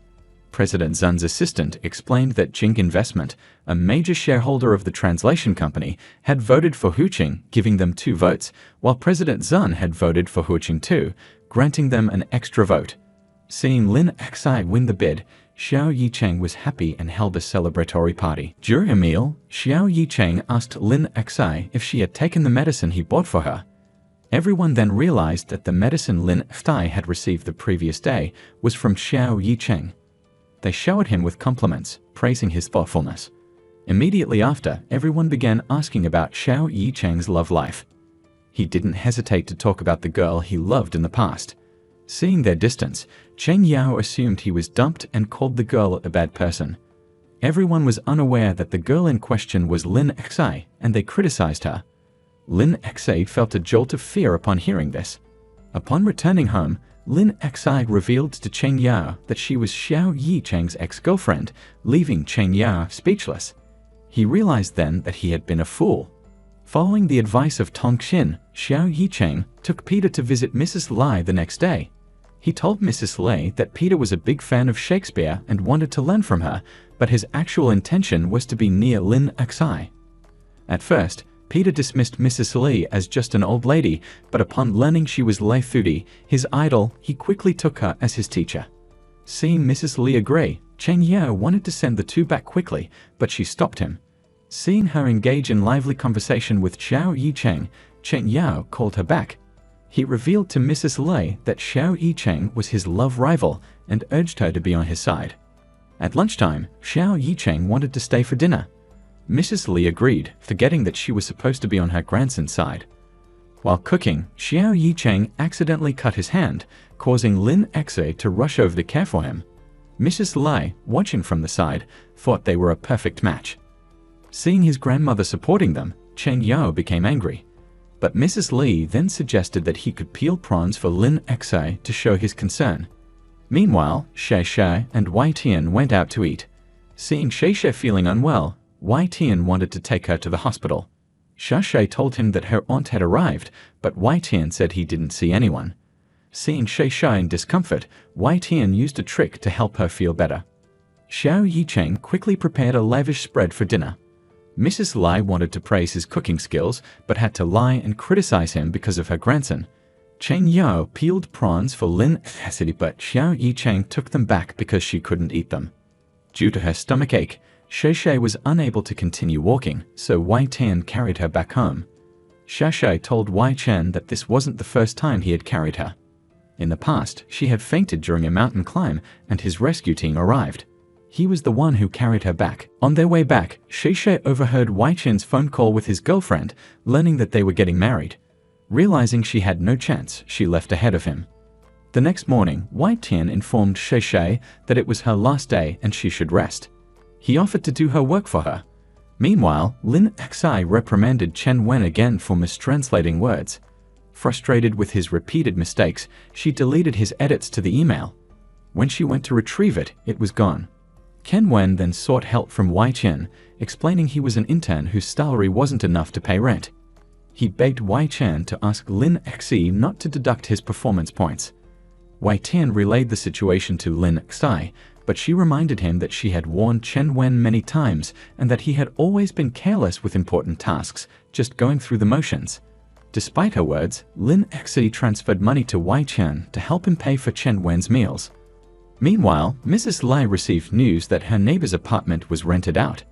President Zun's assistant explained that Jing Investment, a major shareholder of the translation company, had voted for Hu Qing, giving them 2 votes, while President Zun had voted for Hu Qing too, granting them an extra vote. Seeing Lin Xi win the bid, Xiao Yicheng was happy and held a celebratory party. During a meal, Xiao Yicheng asked Lin Xi if she had taken the medicine he bought for her. Everyone then realized that the medicine Lin Xi had received the previous day was from Xiao Yicheng. They showered him with compliments, praising his thoughtfulness. Immediately after, everyone began asking about Xiao Yicheng's love life. He didn't hesitate to talk about the girl he loved in the past. Seeing their distance, Chen Yao assumed he was dumped and called the girl a bad person. Everyone was unaware that the girl in question was Lin Xi, and they criticized her. Lin Xi felt a jolt of fear upon hearing this. Upon returning home, Lin Xi revealed to Chen Yao that she was Xiao Yicheng's ex-girlfriend, leaving Chen Yao speechless. He realized then that he had been a fool. Following the advice of Tong Xin, Xiao Yicheng took Peter to visit Mrs. Lai the next day. He told Mrs. Lai that Peter was a big fan of Shakespeare and wanted to learn from her, but his actual intention was to be near Lin Xi. At first, Peter dismissed Mrs. Li as just an old lady, but upon learning she was Lai Fudi, his idol, he quickly took her as his teacher. Seeing Mrs. Li agree, Chen Yao wanted to send the two back quickly, but she stopped him. Seeing her engage in lively conversation with Xiao Yicheng, Chen Yao called her back. He revealed to Mrs. Li that Xiao Yicheng was his love rival and urged her to be on his side. At lunchtime, Xiao Yicheng wanted to stay for dinner. Mrs. Li agreed, forgetting that she was supposed to be on her grandson's side. While cooking, Xiao Yicheng accidentally cut his hand, causing Lin Xi to rush over to care for him. Mrs. Li, watching from the side, thought they were a perfect match. Seeing his grandmother supporting them, Chen Yao became angry. But Mrs. Li then suggested that he could peel prawns for Lin Xi to show his concern. Meanwhile, Shai Shai and Wai Tian went out to eat. Seeing Shai Shai feeling unwell, Wai Tian wanted to take her to the hospital. Shai Shai told him that her aunt had arrived, but Wai Tian said he didn't see anyone. Seeing Shai Shai in discomfort, Wai Tian used a trick to help her feel better. Xiao Yicheng quickly prepared a lavish spread for dinner. Mrs. Lai wanted to praise his cooking skills, but had to lie and criticize him because of her grandson. Chen Yao peeled prawns for Lin Xi, but Xiao Yicheng took them back because she couldn't eat them. Due to her stomachache, Shai Shai was unable to continue walking, so Wai Tian carried her back home. Shai Shai told Wai Chen that this wasn't the first time he had carried her. In the past, she had fainted during a mountain climb, and his rescue team arrived. He was the one who carried her back. On their way back, Shai Shai overheard Wai Chen's phone call with his girlfriend, learning that they were getting married. Realizing she had no chance, she left ahead of him. The next morning, Wai Tian informed Shai Shai that it was her last day and she should rest. He offered to do her work for her. Meanwhile, Lin Xi reprimanded Chen Wen again for mistranslating words. Frustrated with his repeated mistakes, she deleted his edits to the email. When she went to retrieve it, it was gone. Chen Wen then sought help from Wai Chen, explaining he was an intern whose salary wasn't enough to pay rent. He begged Wai Chen to ask Lin Xi not to deduct his performance points. Wai Tian relayed the situation to Lin Xi, but she reminded him that she had warned Chen Wen many times and that he had always been careless with important tasks, just going through the motions. Despite her words, Lin Xi transferred money to Wai Chen to help him pay for Chen Wen's meals. Meanwhile, Mrs. Lai received news that her neighbor's apartment was rented out.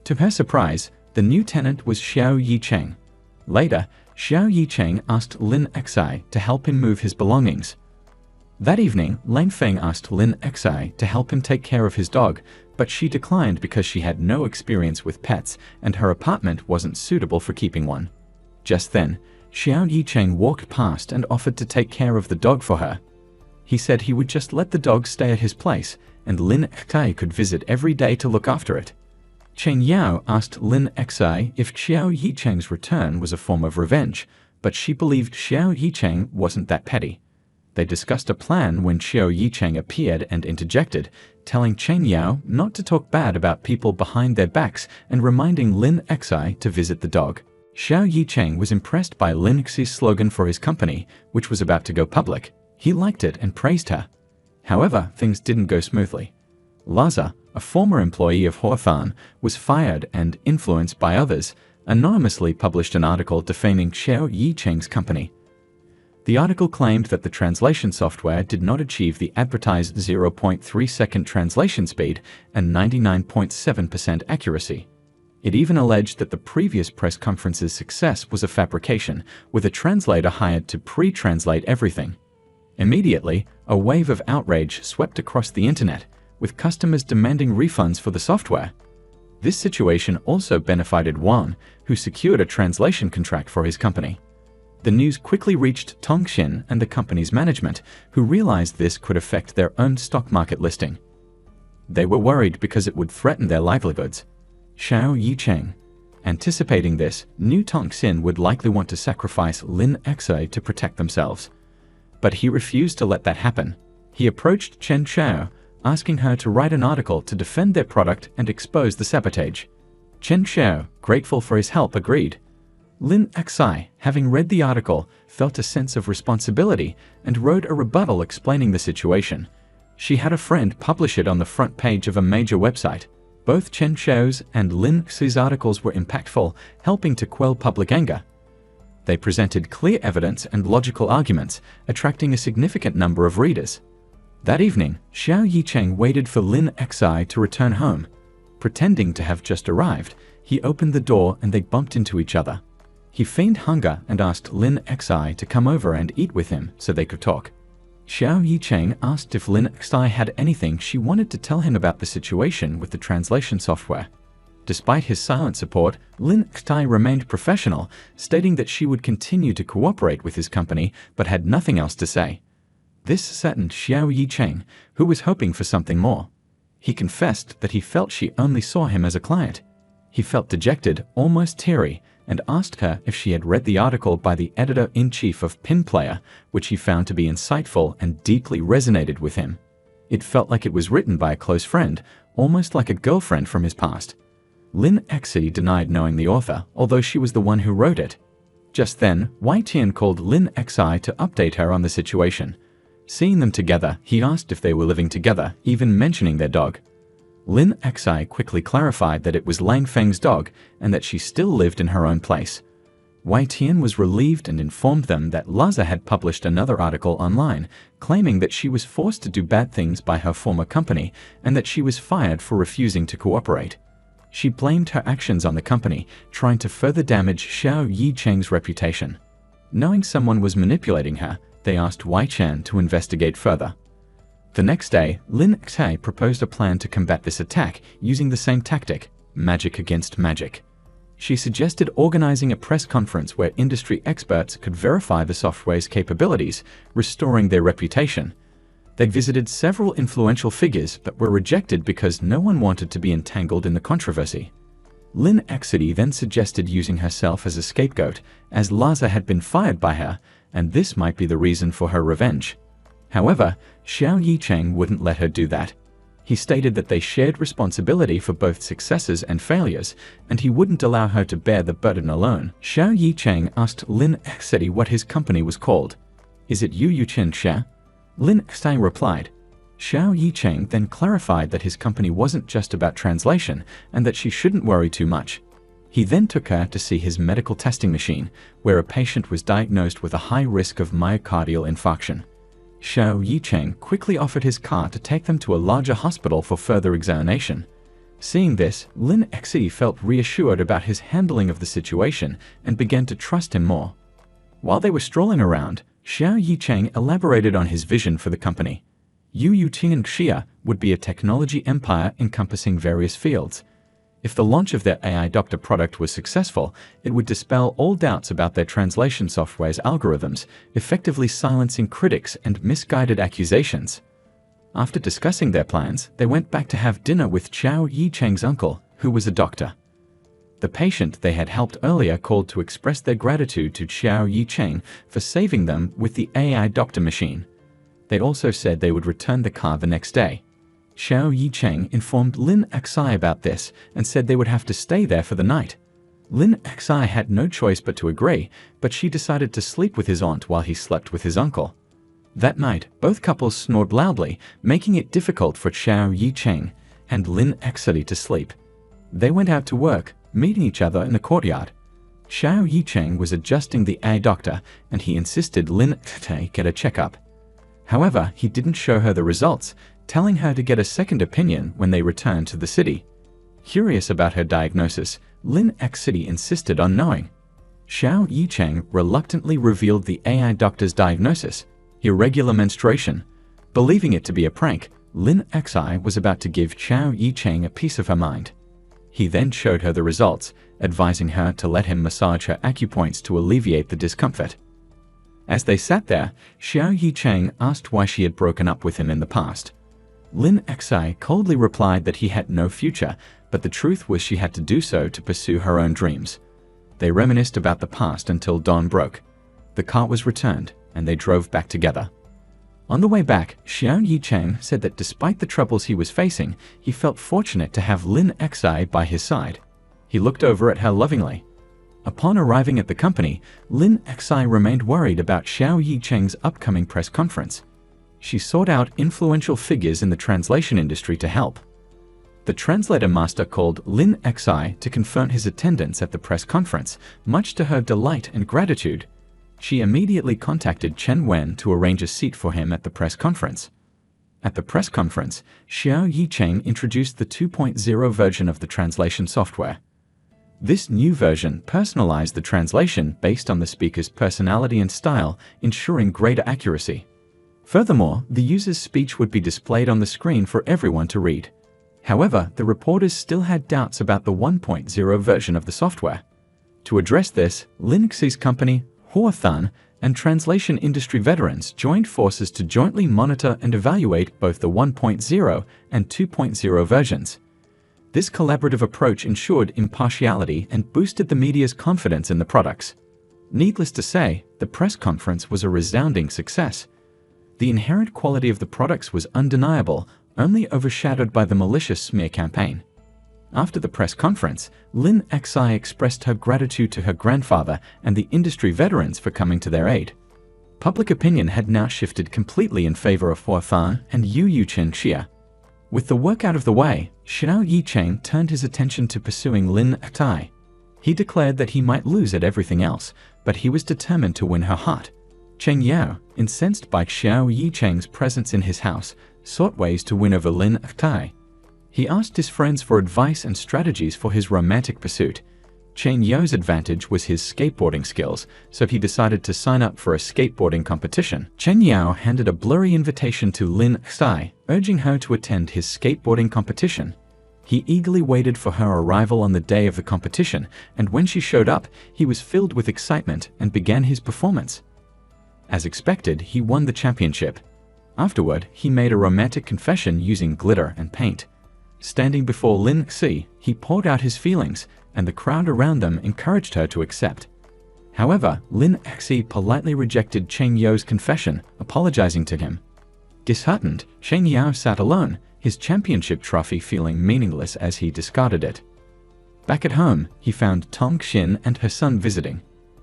To her surprise, the new tenant was Xiao Yicheng. Later, Xiao Yicheng asked Lin Xi to help him move his belongings. That evening, Lang Feng asked Lin Xi to help him take care of his dog, but she declined because she had no experience with pets and her apartment wasn't suitable for keeping one. Just then, Xiao Yicheng walked past and offered to take care of the dog for her. He said he would just let the dog stay at his place, and Lin Xi could visit every day to look after it. Chen Yao asked Lin Xi if Xiao Yicheng's return was a form of revenge, but she believed Xiao Yicheng wasn't that petty. They discussed a plan when Xiao Yicheng appeared and interjected, telling Chen Yao not to talk bad about people behind their backs and reminding Lin Xi to visit the dog. Xiao Yicheng was impressed by Lin Xi's slogan for his company, which was about to go public. He liked it and praised her. However, things didn't go smoothly. Laza, a former employee of Hawthorne, was fired and, influenced by others, anonymously published an article defaming Xiao Yicheng's company. The article claimed that the translation software did not achieve the advertised 0.3-second translation speed and 99.7% accuracy. It even alleged that the previous press conference's success was a fabrication, with a translator hired to pre-translate everything. Immediately, a wave of outrage swept across the internet, with customers demanding refunds for the software. This situation also benefited Wang, who secured a translation contract for his company. The news quickly reached Tongxin and the company's management, who realized this could affect their own stock market listing. They were worried because it would threaten their livelihoods. Xiao Yicheng, anticipating this, knew Tongxin would likely want to sacrifice Lin Xi to protect themselves. But he refused to let that happen. He approached Chen Xiao, asking her to write an article to defend their product and expose the sabotage. Chen Xiao, grateful for his help, agreed. Lin Xi, having read the article, felt a sense of responsibility and wrote a rebuttal explaining the situation. She had a friend publish it on the front page of a major website. Both Chen Xiao's and Lin Xi's articles were impactful, helping to quell public anger. They presented clear evidence and logical arguments, attracting a significant number of readers. That evening, Xiao Yicheng waited for Lin Xi to return home. Pretending to have just arrived, he opened the door and they bumped into each other. He feigned hunger and asked Lin Xi to come over and eat with him so they could talk. Xiao Yicheng asked if Lin Xi had anything she wanted to tell him about the situation with the translation software. Despite his silent support, Lin Xi remained professional, stating that she would continue to cooperate with his company but had nothing else to say. This saddened Xiao Yicheng, who was hoping for something more. He confessed that he felt she only saw him as a client. He felt dejected, almost teary, and asked her if she had read the article by the editor-in-chief of Pin Player, which he found to be insightful and deeply resonated with him. It felt like it was written by a close friend, almost like a girlfriend from his past. Lin Xi denied knowing the author, although she was the one who wrote it. Just then, Wei Tian called Lin Xi to update her on the situation. Seeing them together, he asked if they were living together, even mentioning their dog. Lin Xi quickly clarified that it was Lang Feng's dog and that she still lived in her own place. Wei Tian was relieved and informed them that Laza had published another article online, claiming that she was forced to do bad things by her former company and that she was fired for refusing to cooperate. She blamed her actions on the company, trying to further damage Xiao Yicheng's reputation. Knowing someone was manipulating her, they asked Wei Tian to investigate further. The next day, Lin Xi proposed a plan to combat this attack using the same tactic, magic against magic. She suggested organizing a press conference where industry experts could verify the software's capabilities, restoring their reputation. They visited several influential figures but were rejected because no one wanted to be entangled in the controversy. Lin Xi then suggested using herself as a scapegoat, as Laza had been fired by her, and this might be the reason for her revenge. However, Xiao Yicheng wouldn't let her do that. He stated that they shared responsibility for both successes and failures, and he wouldn't allow her to bear the burden alone. Xiao Yicheng asked Lin Xi what his company was called. "Is it Yu Yuchen Xia?" Lin Xi replied. Xiao Yicheng then clarified that his company wasn't just about translation and that she shouldn't worry too much. He then took her to see his medical testing machine, where a patient was diagnosed with a high risk of myocardial infarction. Xiao Yicheng quickly offered his car to take them to a larger hospital for further examination. Seeing this, Lin Xi felt reassured about his handling of the situation and began to trust him more. While they were strolling around, Xiao Yicheng elaborated on his vision for the company. Yu Yuting Xia would be a technology empire encompassing various fields. If the launch of their AI doctor product was successful, it would dispel all doubts about their translation software's algorithms, effectively silencing critics and misguided accusations. After discussing their plans, they went back to have dinner with Xiao Yicheng's uncle, who was a doctor. The patient they had helped earlier called to express their gratitude to Xiao Yicheng for saving them with the AI doctor machine. They also said they would return the car the next day. Xiao Yicheng informed Lin Xi about this and said they would have to stay there for the night. Lin Xi had no choice but to agree, but she decided to sleep with his aunt while he slept with his uncle. That night, both couples snored loudly, making it difficult for Xiao Yicheng and Lin Xi to sleep. They went out to work, meeting each other in the courtyard. Xiao Yicheng was adjusting the eye doctor, and he insisted Lin Xi get a checkup. However, he didn't show her the results, telling her to get a second opinion when they returned to the city. Curious about her diagnosis, Lin Xi insisted on knowing. Xiao Yicheng reluctantly revealed the AI doctor's diagnosis: irregular menstruation. Believing it to be a prank, Lin Xi was about to give Xiao Yicheng a piece of her mind. He then showed her the results, advising her to let him massage her acupoints to alleviate the discomfort. As they sat there, Xiao Yicheng asked why she had broken up with him in the past. Lin Xi coldly replied that he had no future, but the truth was she had to do so to pursue her own dreams. They reminisced about the past until dawn broke. The car was returned, and they drove back together. On the way back, Xiao Yicheng said that despite the troubles he was facing, he felt fortunate to have Lin Xi by his side. He looked over at her lovingly. Upon arriving at the company, Lin Xi remained worried about Xiao Yicheng's upcoming press conference. She sought out influential figures in the translation industry to help. The translator master called Lin Xi to confirm his attendance at the press conference, much to her delight and gratitude. She immediately contacted Chen Wen to arrange a seat for him at the press conference. At the press conference, Xiao Yicheng introduced the 2.0 version of the translation software. This new version personalized the translation based on the speaker's personality and style, ensuring greater accuracy. Furthermore, the user's speech would be displayed on the screen for everyone to read. However, the reporters still had doubts about the 1.0 version of the software. To address this, Lin Xi's company, Huathan, and translation industry veterans joined forces to jointly monitor and evaluate both the 1.0 and 2.0 versions. This collaborative approach ensured impartiality and boosted the media's confidence in the products. Needless to say, the press conference was a resounding success. The inherent quality of the products was undeniable, only overshadowed by the malicious smear campaign. After the press conference, Lin Xi expressed her gratitude to her grandfather and the industry veterans for coming to their aid. Public opinion had now shifted completely in favor of Huathan and Yu Yuchen Xia. With the work out of the way, Xiao Yicheng turned his attention to pursuing Lin Xi. He declared that he might lose at everything else, but he was determined to win her heart. Cheng Yao, incensed by Xiao Yicheng's presence in his house, sought ways to win over Lin Xi. He asked his friends for advice and strategies for his romantic pursuit. Chen Yao's advantage was his skateboarding skills, so he decided to sign up for a skateboarding competition. Chen Yao handed a blurry invitation to Lin Xi, urging her to attend his skateboarding competition. He eagerly waited for her arrival on the day of the competition, and when she showed up, he was filled with excitement and began his performance. As expected, he won the championship. Afterward, he made a romantic confession using glitter and paint. Standing before Lin Xi, he poured out his feelings, and the crowd around them encouraged her to accept. However, Lin Xi politely rejected Chen Yao's confession, apologizing to him. Disheartened, Chen Yao sat alone, his championship trophy feeling meaningless as he discarded it. Back at home, he found Tong Xin and her son visiting.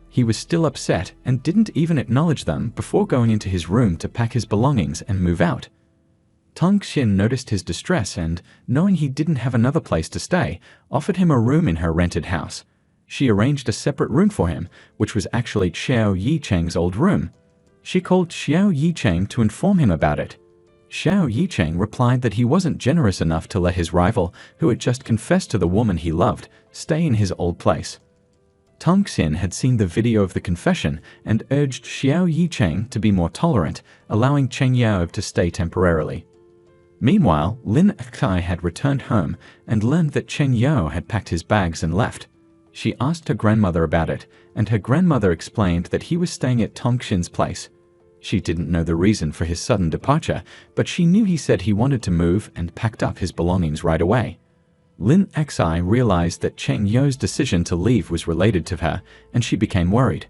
He was still upset and didn't even acknowledge them before going into his room to pack his belongings and move out. Tong Xin noticed his distress and, knowing he didn't have another place to stay, offered him a room in her rented house. She arranged a separate room for him, which was actually Xiao Yicheng's old room. She called Xiao Yicheng to inform him about it. Xiao Yicheng replied that he wasn't generous enough to let his rival, who had just confessed to the woman he loved, stay in his old place. Tong Xin had seen the video of the confession and urged Xiao Yicheng to be more tolerant, allowing Chen Yao to stay temporarily. Meanwhile, Lin Xi had returned home and learned that Chen Yao had packed his bags and left. She asked her grandmother about it, and her grandmother explained that he was staying at Tong Xin's place. She didn't know the reason for his sudden departure, but she knew he said he wanted to move and packed up his belongings right away. Lin Xi realized that Chen Yao's decision to leave was related to her, and she became worried.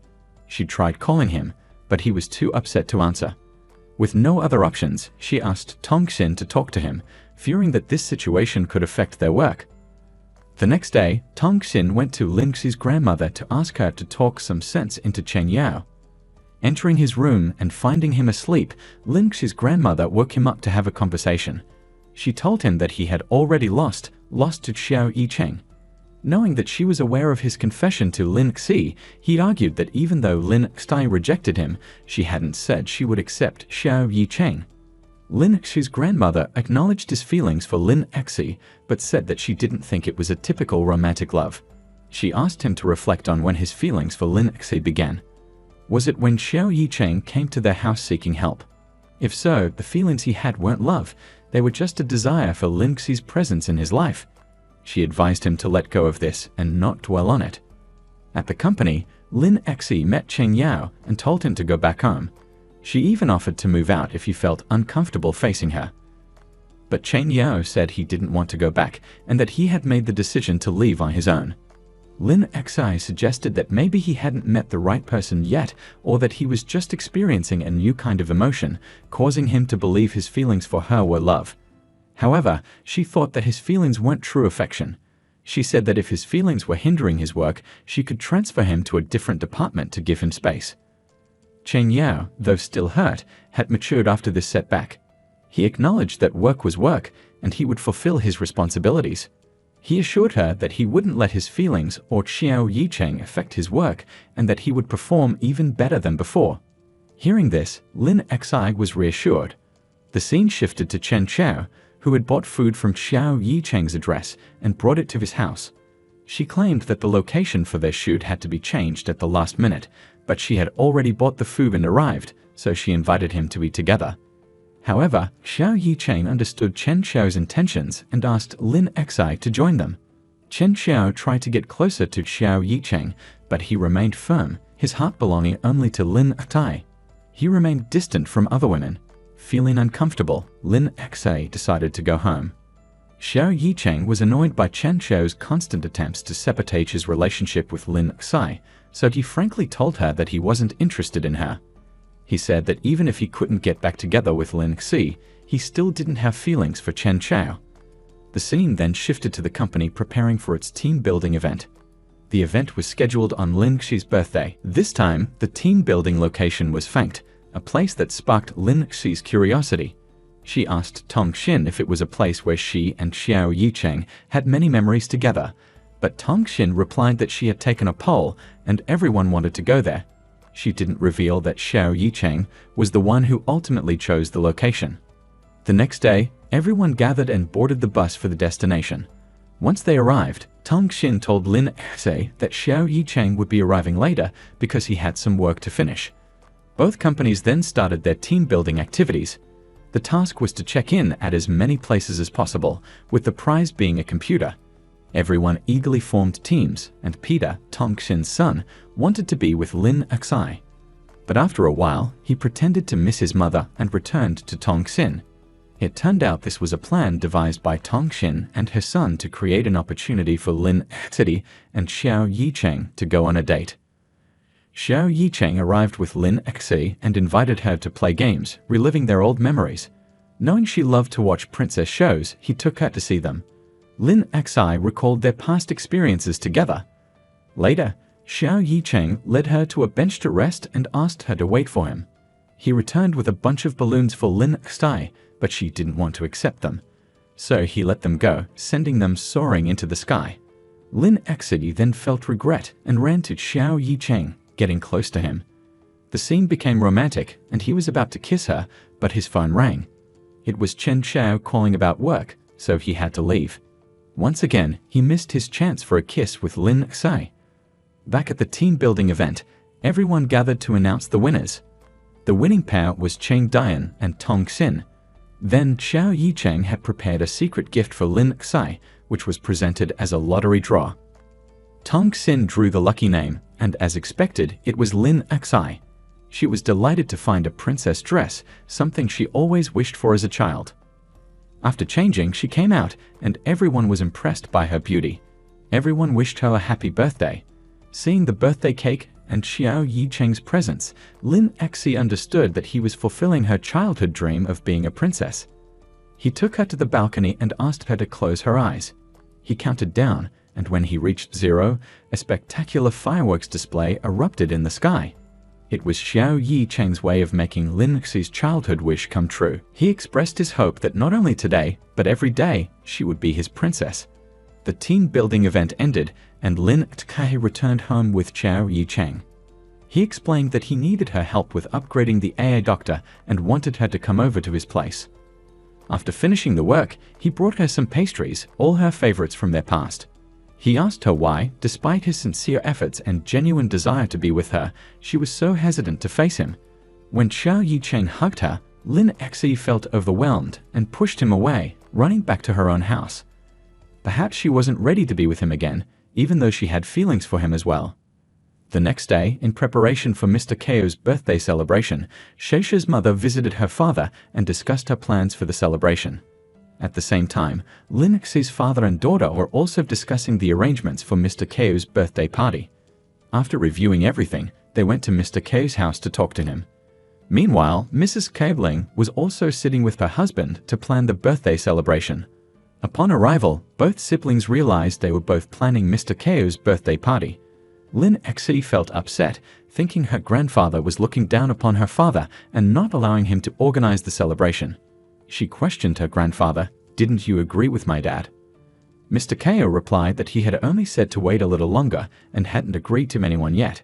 She tried calling him, but he was too upset to answer. With no other options, she asked Tong Xin to talk to him, fearing that this situation could affect their work. The next day, Tong Xin went to Lin Xi's grandmother to ask her to talk some sense into Chen Yao. Entering his room and finding him asleep, Lin Xi's grandmother woke him up to have a conversation. She told him that he had already lost to Xiao Yicheng. Knowing that she was aware of his confession to Lin Xi, he argued that even though Lin Xi rejected him, she hadn't said she would accept Xiao Yicheng. Lin Xi's grandmother acknowledged his feelings for Lin Xi, but said that she didn't think it was a typical romantic love. She asked him to reflect on when his feelings for Lin Xi began. Was it when Xiao Yicheng came to their house seeking help? If so, the feelings he had weren't love, they were just a desire for Lin Xi's presence in his life. She advised him to let go of this and not dwell on it. At the company, Lin Xe met Chen Yao and told him to go back home. She even offered to move out if he felt uncomfortable facing her. But Chen Yao said he didn't want to go back and that he had made the decision to leave on his own. Lin Xe suggested that maybe he hadn't met the right person yet, or that he was just experiencing a new kind of emotion, causing him to believe his feelings for her were love. However, she thought that his feelings weren't true affection. She said that if his feelings were hindering his work, she could transfer him to a different department to give him space. Chen Yao, though still hurt, had matured after this setback. He acknowledged that work was work, and he would fulfill his responsibilities. He assured her that he wouldn't let his feelings or Xiao Yicheng affect his work, and that he would perform even better than before. Hearing this, Lin Xi was reassured. The scene shifted to Chen Xiao, who had bought food from Xiao Yicheng's address and brought it to his house. She claimed that the location for their shoot had to be changed at the last minute, but she had already bought the food and arrived, so she invited him to eat together. However, Xiao Yicheng understood Chen Xiao's intentions and asked Lin Xi to join them. Chen Xiao tried to get closer to Xiao Yicheng, but he remained firm, his heart belonging only to Lin Xi. He remained distant from other women. Feeling uncomfortable, Lin Xi decided to go home. Xiao Yicheng was annoyed by Chen Xiao's constant attempts to sabotage his relationship with Lin Xi, so he frankly told her that he wasn't interested in her. He said that even if he couldn't get back together with Lin Xi, he still didn't have feelings for Chen Xiao. The scene then shifted to the company preparing for its team-building event. The event was scheduled on Lin Xi's birthday. This time, the team-building location was Fanged, a place that sparked Lin Xi's curiosity. She asked Tong Xin if it was a place where she and Xiao Yicheng had many memories together, but Tong Xin replied that she had taken a poll and everyone wanted to go there. She didn't reveal that Xiao Yicheng was the one who ultimately chose the location. The next day, everyone gathered and boarded the bus for the destination. Once they arrived, Tong Xin told Lin Xe that Xiao Yicheng would be arriving later because he had some work to finish. Both companies then started their team-building activities. The task was to check in at as many places as possible, with the prize being a computer. Everyone eagerly formed teams, and Peter, Tong Xin's son, wanted to be with Lin Xi. But after a while, he pretended to miss his mother and returned to Tong Xin. It turned out this was a plan devised by Tong Xin and her son to create an opportunity for Lin Xi and Xiao Yicheng to go on a date. Xiao Yicheng arrived with Lin Xi and invited her to play games, reliving their old memories. Knowing she loved to watch princess shows, he took her to see them. Lin Xi recalled their past experiences together. Later, Xiao Yicheng led her to a bench to rest and asked her to wait for him. He returned with a bunch of balloons for Lin Xi, but she didn't want to accept them. So he let them go, sending them soaring into the sky. Lin Xi then felt regret and ran to Xiao Yicheng, getting close to him. The scene became romantic, and he was about to kiss her, but his phone rang. It was Chen Xiao calling about work, so he had to leave. Once again, he missed his chance for a kiss with Lin Xi. Back at the team-building event, everyone gathered to announce the winners. The winning pair was Cheng Dian and Tong Xin. Then Xiao Yicheng had prepared a secret gift for Lin Xi, which was presented as a lottery draw. Tong Xin drew the lucky name, and as expected, it was Lin Xi. She was delighted to find a princess dress, something she always wished for as a child. After changing, she came out, and everyone was impressed by her beauty. Everyone wished her a happy birthday. Seeing the birthday cake and Xiao Yicheng's presents, Lin Xi understood that he was fulfilling her childhood dream of being a princess. He took her to the balcony and asked her to close her eyes. He counted down, and when he reached 0, a spectacular fireworks display erupted in the sky. It was Xiao Yicheng's way of making Lin Xi's childhood wish come true. He expressed his hope that not only today, but every day, she would be his princess. The team-building event ended, and Lin Xi returned home with Xiao Yicheng. He explained that he needed her help with upgrading the AI doctor and wanted her to come over to his place. After finishing the work, he brought her some pastries, all her favorites from their past. He asked her why, despite his sincere efforts and genuine desire to be with her, she was so hesitant to face him. When Xiao Yicheng hugged her, Lin Xi felt overwhelmed and pushed him away, running back to her own house. Perhaps she wasn't ready to be with him again, even though she had feelings for him as well. The next day, in preparation for Mr. Ko's birthday celebration, Shesha's mother visited her father and discussed her plans for the celebration. At the same time, Lin Xi's father and daughter were also discussing the arrangements for Mr. Ko's birthday party. After reviewing everything, they went to Mr. Ko's house to talk to him. Meanwhile, Mrs. Kabling was also sitting with her husband to plan the birthday celebration. Upon arrival, both siblings realized they were both planning Mr. Ko's birthday party. Lin Xi felt upset, thinking her grandfather was looking down upon her father and not allowing him to organize the celebration. She questioned her grandfather, "Didn't you agree with my dad?" Mr. Ko replied that he had only said to wait a little longer and hadn't agreed to anyone yet.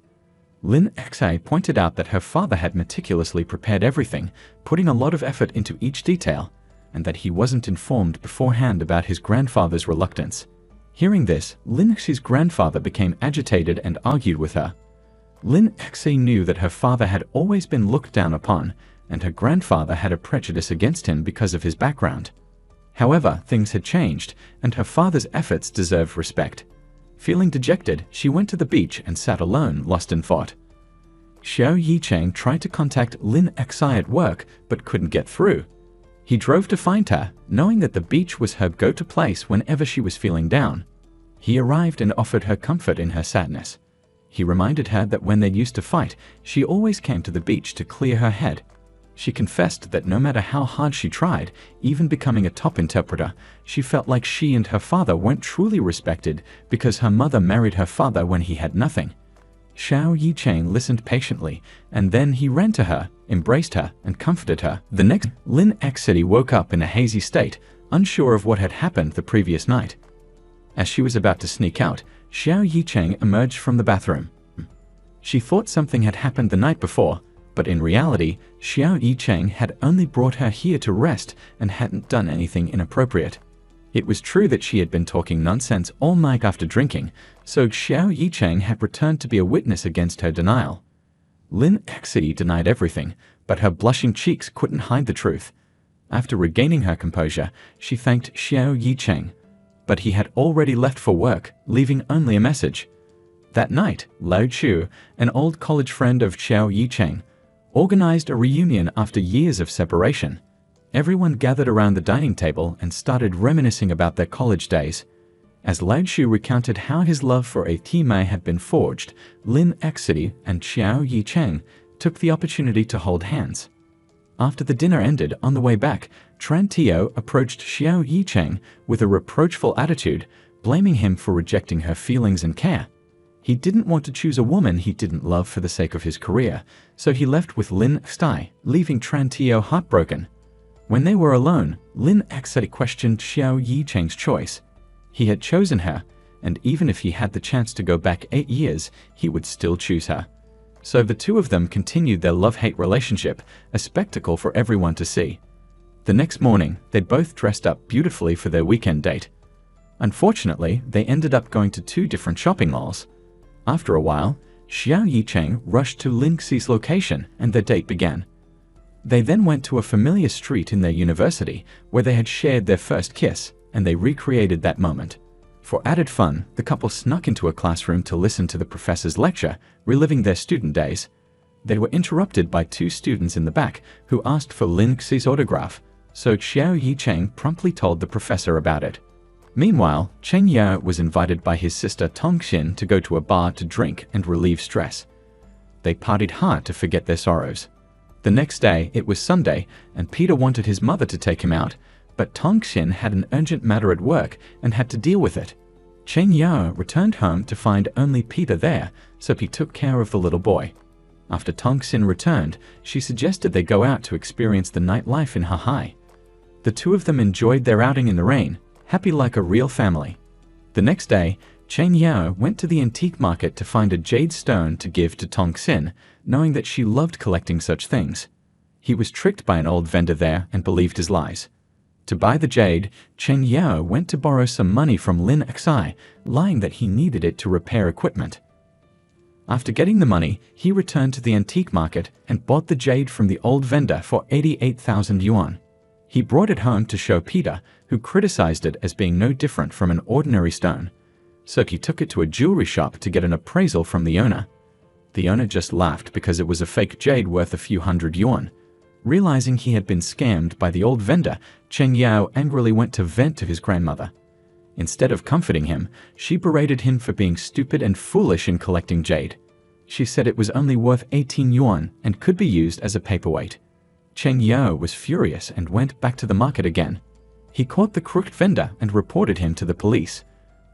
Lin Xi pointed out that her father had meticulously prepared everything, putting a lot of effort into each detail, and that he wasn't informed beforehand about his grandfather's reluctance. Hearing this, Lin Xi's grandfather became agitated and argued with her. Lin Xi knew that her father had always been looked down upon, and her grandfather had a prejudice against him because of his background. However, things had changed, and her father's efforts deserved respect. Feeling dejected, she went to the beach and sat alone, lost in thought. Xiao Yicheng tried to contact Lin Xi at work, but couldn't get through. He drove to find her, knowing that the beach was her go-to place whenever she was feeling down. He arrived and offered her comfort in her sadness. He reminded her that when they used to fight, she always came to the beach to clear her head. She confessed that no matter how hard she tried, even becoming a top interpreter, she felt like she and her father weren't truly respected because her mother married her father when he had nothing. Xiao Yicheng listened patiently, and then he ran to her, embraced her, and comforted her. The next, Lin Xi woke up in a hazy state, unsure of what had happened the previous night. As she was about to sneak out, Xiao Yicheng emerged from the bathroom. She thought something had happened the night before, but in reality, Xiao Yicheng had only brought her here to rest and hadn't done anything inappropriate. It was true that she had been talking nonsense all night after drinking, so Xiao Yicheng had returned to be a witness against her denial. Lin Xi denied everything, but her blushing cheeks couldn't hide the truth. After regaining her composure, she thanked Xiao Yicheng, but he had already left for work, leaving only a message. That night, Lao Chu, an old college friend of Xiao Yicheng, organized a reunion after years of separation. Everyone gathered around the dining table and started reminiscing about their college days. As Lao Chu recounted how his love for a Timei had been forged, Lin Xi and Xiao Yicheng took the opportunity to hold hands. After the dinner ended, on the way back, Tran Tio approached Xiao Yicheng with a reproachful attitude, blaming him for rejecting her feelings and care. He didn't want to choose a woman he didn't love for the sake of his career, so he left with Lin Xi, leaving Tran Tio heartbroken. When they were alone, Lin Xi questioned Xiao Yicheng's choice. He had chosen her, and even if he had the chance to go back 8 years, he would still choose her. So the two of them continued their love-hate relationship, a spectacle for everyone to see. The next morning, they both dressed up beautifully for their weekend date. Unfortunately, they ended up going to 2 different shopping malls. After a while, Xiao Yicheng rushed to Lin Xi's location and their date began. They then went to a familiar street in their university where they had shared their first kiss, and they recreated that moment. For added fun, the couple snuck into a classroom to listen to the professor's lecture, reliving their student days. They were interrupted by 2 students in the back who asked for Lin Xi's autograph, so Xiao Yicheng promptly told the professor about it. Meanwhile, Chen Yao was invited by his sister Tongxin to go to a bar to drink and relieve stress. They partied hard to forget their sorrows. The next day, it was Sunday, and Peter wanted his mother to take him out, but Tongxin had an urgent matter at work and had to deal with it. Chen Yao returned home to find only Peter there, so he took care of the little boy. After Tongxin returned, she suggested they go out to experience the nightlife in Hahai. The two of them enjoyed their outing in the rain, happy like a real family. The next day, Chen Yao went to the antique market to find a jade stone to give to Tongxin, knowing that she loved collecting such things. He was tricked by an old vendor there and believed his lies. To buy the jade, Chen Yao went to borrow some money from Lin Xi, lying that he needed it to repair equipment. After getting the money, he returned to the antique market and bought the jade from the old vendor for 88,000 yuan. He brought it home to show Peter, who criticized it as being no different from an ordinary stone. So he took it to a jewelry shop to get an appraisal from the owner. The owner just laughed because it was a fake jade worth a few hundred yuan. Realizing he had been scammed by the old vendor, Cheng Yao angrily went to vent to his grandmother. Instead of comforting him, she berated him for being stupid and foolish in collecting jade. She said it was only worth 18 yuan and could be used as a paperweight. Cheng Yao was furious and went back to the market again. He caught the crooked vendor and reported him to the police.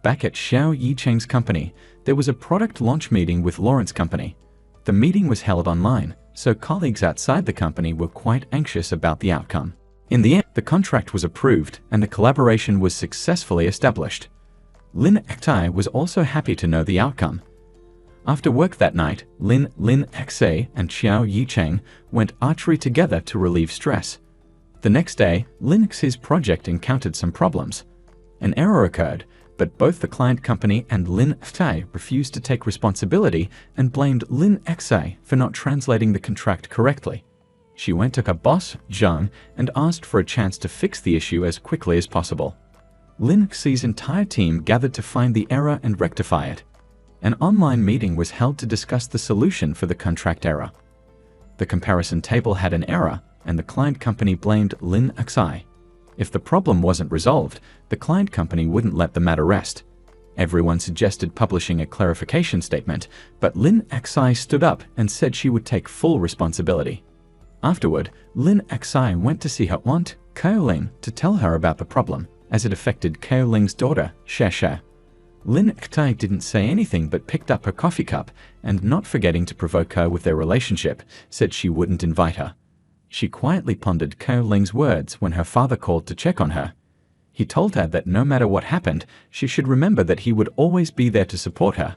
Back at Xiao Yicheng's company, there was a product launch meeting with Lawrence Company. The meeting was held online, so colleagues outside the company were quite anxious about the outcome. In the end, the contract was approved and the collaboration was successfully established. Lin Xi was also happy to know the outcome. After work that night, Lin Xi and Xiao Yicheng went archery together to relieve stress. The next day, Lin Xi's project encountered some problems. An error occurred, but both the client company and Lin Xi refused to take responsibility and blamed Lin Xi for not translating the contract correctly. She went to her boss, Zhang, and asked for a chance to fix the issue as quickly as possible. Lin Xi's entire team gathered to find the error and rectify it. An online meeting was held to discuss the solution for the contract error. The comparison table had an error, and the client company blamed Lin Xi. If the problem wasn't resolved, the client company wouldn't let the matter rest. Everyone suggested publishing a clarification statement, but Lin Xi stood up and said she would take full responsibility. Afterward, Lin Xi went to see her aunt, Kao Ling, to tell her about the problem, as it affected Kao Ling's daughter, Xia. Lin Xi didn't say anything but picked up her coffee cup and, not forgetting to provoke her with their relationship, said she wouldn't invite her. She quietly pondered Kao Ling's words when her father called to check on her. He told her that no matter what happened, she should remember that he would always be there to support her.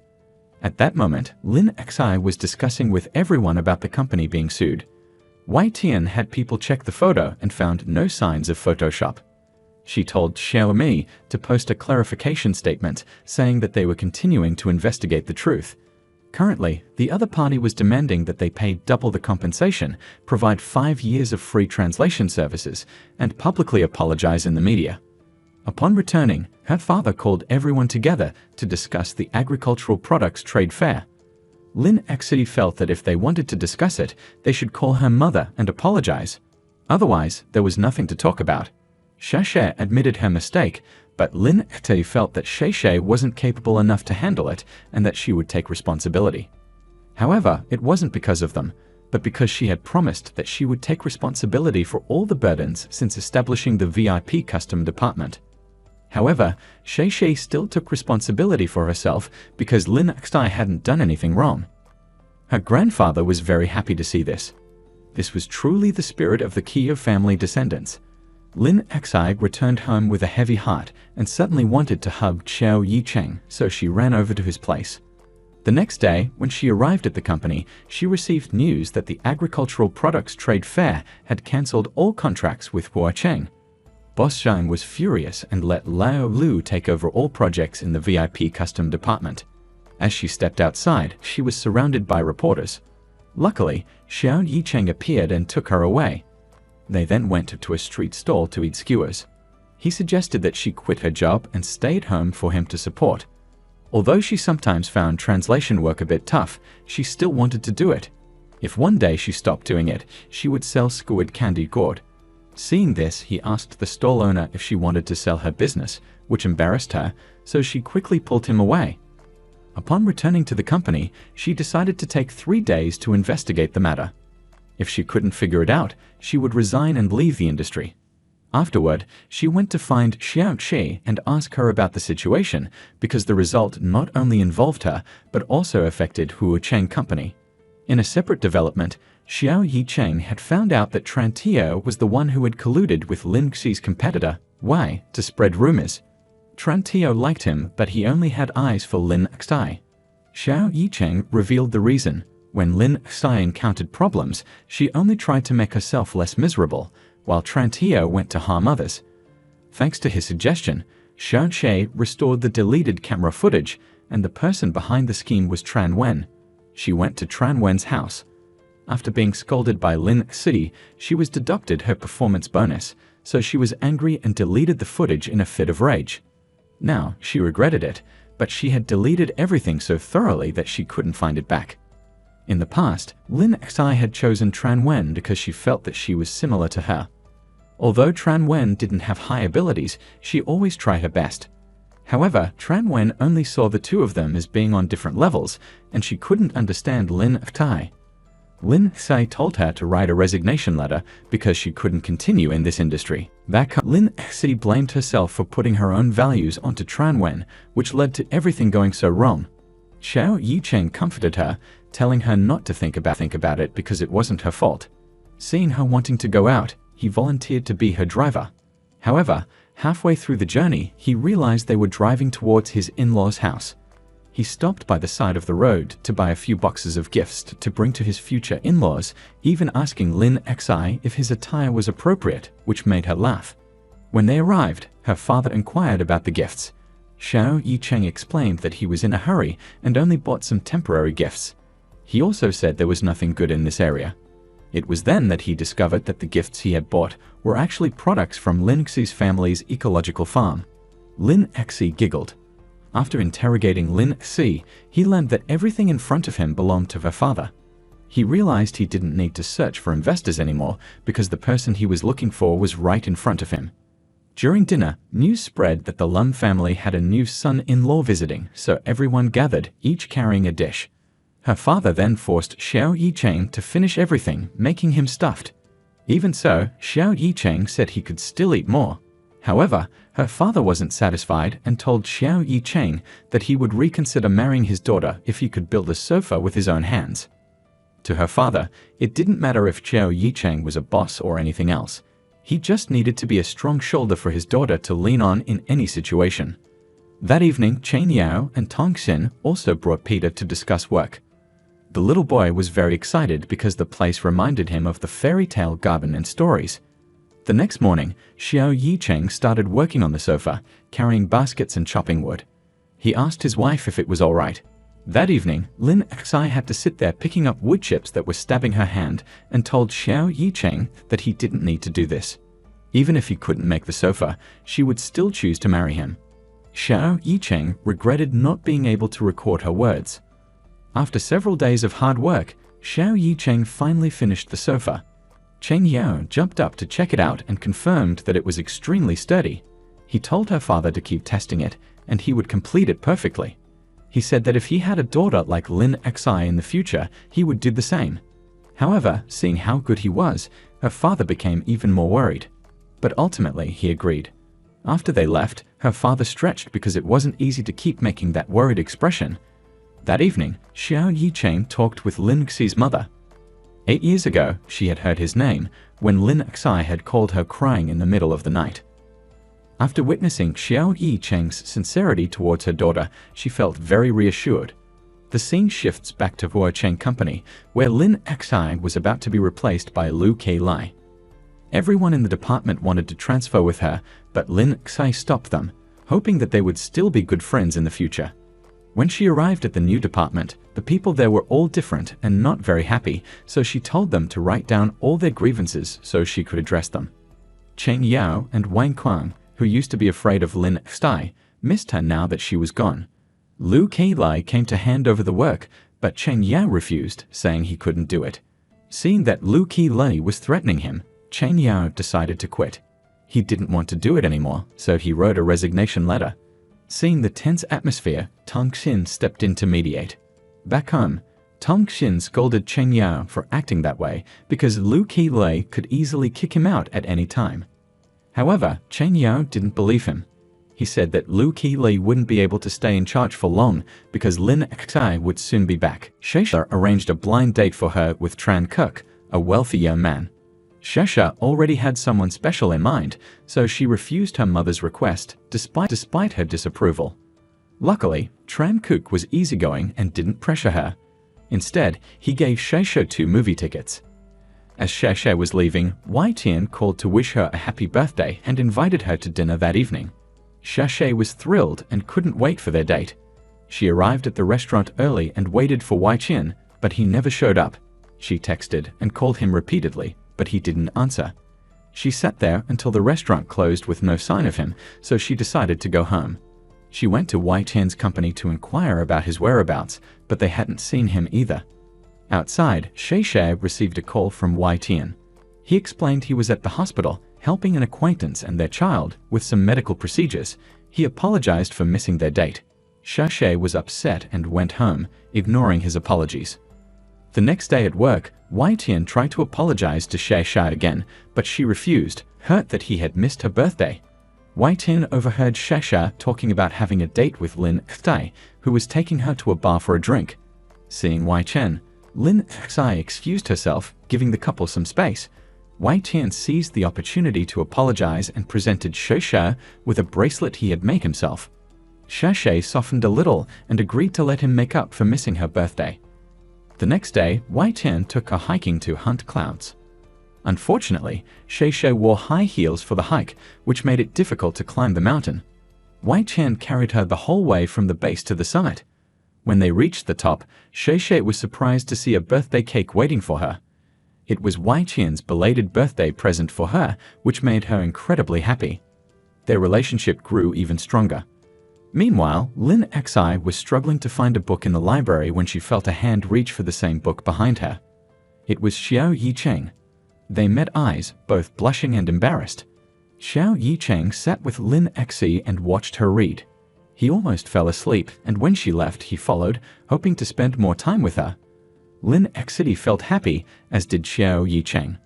At that moment, Lin Xi was discussing with everyone about the company being sued. Wei Tian had people check the photo and found no signs of Photoshop. She told Xiaomi to post a clarification statement saying that they were continuing to investigate the truth. Currently, the other party was demanding that they pay double the compensation, provide 5 years of free translation services, and publicly apologize in the media. Upon returning, her father called everyone together to discuss the agricultural products trade fair. Lin Xi felt that if they wanted to discuss it, they should call her mother and apologize. Otherwise, there was nothing to talk about. Xia admitted her mistake, but Lin Xi felt that Xie wasn't capable enough to handle it and that she would take responsibility. However, it wasn't because of them, but because she had promised that she would take responsibility for all the burdens since establishing the VIP custom department. However, Xie still took responsibility for herself because Lin Xi hadn't done anything wrong. Her grandfather was very happy to see this. This was truly the spirit of the Qiu family descendants. Lin Xi returned home with a heavy heart and suddenly wanted to hug Xiao Yicheng, so she ran over to his place. The next day, when she arrived at the company, she received news that the agricultural products trade fair had cancelled all contracts with Huacheng. Boss Zhang was furious and let Lao Lu take over all projects in the VIP custom department. As she stepped outside, she was surrounded by reporters. Luckily, Xiao Yicheng appeared and took her away. They then went to a street stall to eat skewers. He suggested that she quit her job and stayed home for him to support. Although she sometimes found translation work a bit tough, she still wanted to do it. If one day she stopped doing it, she would sell skewered candy gourd. Seeing this, he asked the stall owner if she wanted to sell her business, which embarrassed her, so she quickly pulled him away. Upon returning to the company, she decided to take 3 days to investigate the matter. If she couldn't figure it out, she would resign and leave the industry. Afterward, she went to find Xiao Qi and ask her about the situation because the result not only involved her, but also affected Huacheng Company. In a separate development, Xiao Yicheng had found out that Trantio was the one who had colluded with Lin Xi's competitor, Wei, to spread rumors. Trantio liked him, but he only had eyes for Lin Xi. Xiao Yicheng revealed the reason. When Lin Xi encountered problems, she only tried to make herself less miserable, while Trantio went to harm others. Thanks to his suggestion, Xiao Qi restored the deleted camera footage, and the person behind the scheme was Tran Wen. She went to Tran Wen's house. After being scolded by Lin Xi, she was deducted her performance bonus, so she was angry and deleted the footage in a fit of rage. Now, she regretted it, but she had deleted everything so thoroughly that she couldn't find it back. In the past, Lin Xi had chosen Tran Wen because she felt that she was similar to her. Although Tran Wen didn't have high abilities, she always tried her best. However, Tran Wen only saw the two of them as being on different levels, and she couldn't understand Lin Xi. Lin Xi told her to write a resignation letter because she couldn't continue in this industry. Lin Xi blamed herself for putting her own values onto Tran Wen, which led to everything going so wrong. Xiao Yicheng comforted her, telling her not to think about it because it wasn't her fault. Seeing her wanting to go out, he volunteered to be her driver. However, halfway through the journey, he realized they were driving towards his in-laws' house. He stopped by the side of the road to buy a few boxes of gifts to bring to his future in-laws, even asking Lin Xi if his attire was appropriate, which made her laugh. When they arrived, her father inquired about the gifts. Xiao Yicheng explained that he was in a hurry and only bought some temporary gifts. He also said there was nothing good in this area. It was then that he discovered that the gifts he had bought were actually products from Lin Xi's family's ecological farm. Lin Xi giggled. After interrogating Lin Xi, he learned that everything in front of him belonged to her father. He realized he didn't need to search for investors anymore because the person he was looking for was right in front of him. During dinner, news spread that the Lum family had a new son-in-law visiting, so everyone gathered, each carrying a dish. Her father then forced Xiao Yicheng to finish everything, making him stuffed. Even so, Xiao Yicheng said he could still eat more. However, her father wasn't satisfied and told Xiao Yicheng that he would reconsider marrying his daughter if he could build a sofa with his own hands. To her father, it didn't matter if Xiao Yicheng was a boss or anything else. He just needed to be a strong shoulder for his daughter to lean on in any situation. That evening, Chen Yao and Tong Xin also brought Peter to discuss work. The little boy was very excited because the place reminded him of the fairy tale garden and stories. The next morning, Xiao Yicheng started working on the sofa, carrying baskets and chopping wood. He asked his wife if it was all right. That evening, Lin Xi had to sit there picking up wood chips that were stabbing her hand and told Xiao Yicheng that he didn't need to do this. Even if he couldn't make the sofa, she would still choose to marry him. Xiao Yicheng regretted not being able to record her words. After several days of hard work, Xiao Yicheng finally finished the sofa. Chen Yao jumped up to check it out and confirmed that it was extremely sturdy. He told her father to keep testing it, and he would complete it perfectly. He said that if he had a daughter like Lin Xi in the future, he would do the same. However, seeing how good he was, her father became even more worried. But ultimately, he agreed. After they left, her father stretched because it wasn't easy to keep making that worried expression. That evening, Xiao Yicheng talked with Lin Xi's mother. 8 years ago, she had heard his name when Lin Xi had called her crying in the middle of the night. After witnessing Xiao Yicheng's sincerity towards her daughter, she felt very reassured. The scene shifts back to Huocheng Company, where Lin Xi was about to be replaced by Lu Keilai. Everyone in the department wanted to transfer with her, but Lin Xi stopped them, hoping that they would still be good friends in the future. When she arrived at the new department, the people there were all different and not very happy, so she told them to write down all their grievances so she could address them. Chen Yao and Wang Kuang, who used to be afraid of Lin Xi, missed her now that she was gone. Lu Keilai came to hand over the work, but Chen Yao refused, saying he couldn't do it. Seeing that Lu Keilai was threatening him, Chen Yao decided to quit. He didn't want to do it anymore, so he wrote a resignation letter. Seeing the tense atmosphere, Tong Xin stepped in to mediate. Back home, Tong Xin scolded Chen Yao for acting that way because Lu Keilai could easily kick him out at any time. However, Chen Yao didn't believe him. He said that Lu Keilai wouldn't be able to stay in charge for long because Lin Xi would soon be back. Shesha arranged a blind date for her with Tran Kuk, a wealthy young man. Shesha already had someone special in mind, so she refused her mother's request despite her disapproval. Luckily, Tran Kuk was easygoing and didn't pressure her. Instead, he gave Shesha 2 movie tickets. As Shesha was leaving, Wai Tian called to wish her a happy birthday and invited her to dinner that evening. Shesha was thrilled and couldn't wait for their date. She arrived at the restaurant early and waited for Wai Tian, but he never showed up. She texted and called him repeatedly, but he didn't answer. She sat there until the restaurant closed with no sign of him, so she decided to go home. She went to Wai Tian's company to inquire about his whereabouts, but they hadn't seen him either. Outside, Shei received a call from Wai Tian. He explained he was at the hospital, helping an acquaintance and their child with some medical procedures. He apologized for missing their date. Shei was upset and went home, ignoring his apologies. The next day at work, Wai Tian tried to apologize to Shei again, but she refused, hurt that he had missed her birthday. Wai Tian overheard Shei talking about having a date with Lin Xtai, who was taking her to a bar for a drink. Seeing Wai Tian, Lin Xtai excused herself, giving the couple some space. Wai Tian seized the opportunity to apologize and presented Shei with a bracelet he had made himself. Shei softened a little and agreed to let him make up for missing her birthday. The next day, Wai Tian took her hiking to hunt clouds. Unfortunately, Shei wore high heels for the hike, which made it difficult to climb the mountain. Wai Tian carried her the whole way from the base to the summit. When they reached the top, Shei was surprised to see a birthday cake waiting for her. It was Wai Tian's belated birthday present for her, which made her incredibly happy. Their relationship grew even stronger. Meanwhile, Lin Xi was struggling to find a book in the library when she felt a hand reach for the same book behind her. It was Xiao Yicheng. They met eyes, both blushing and embarrassed. Xiao Yicheng sat with Lin Xi and watched her read. He almost fell asleep, and when she left, he followed, hoping to spend more time with her. Lin Xi felt happy, as did Xiao Yicheng.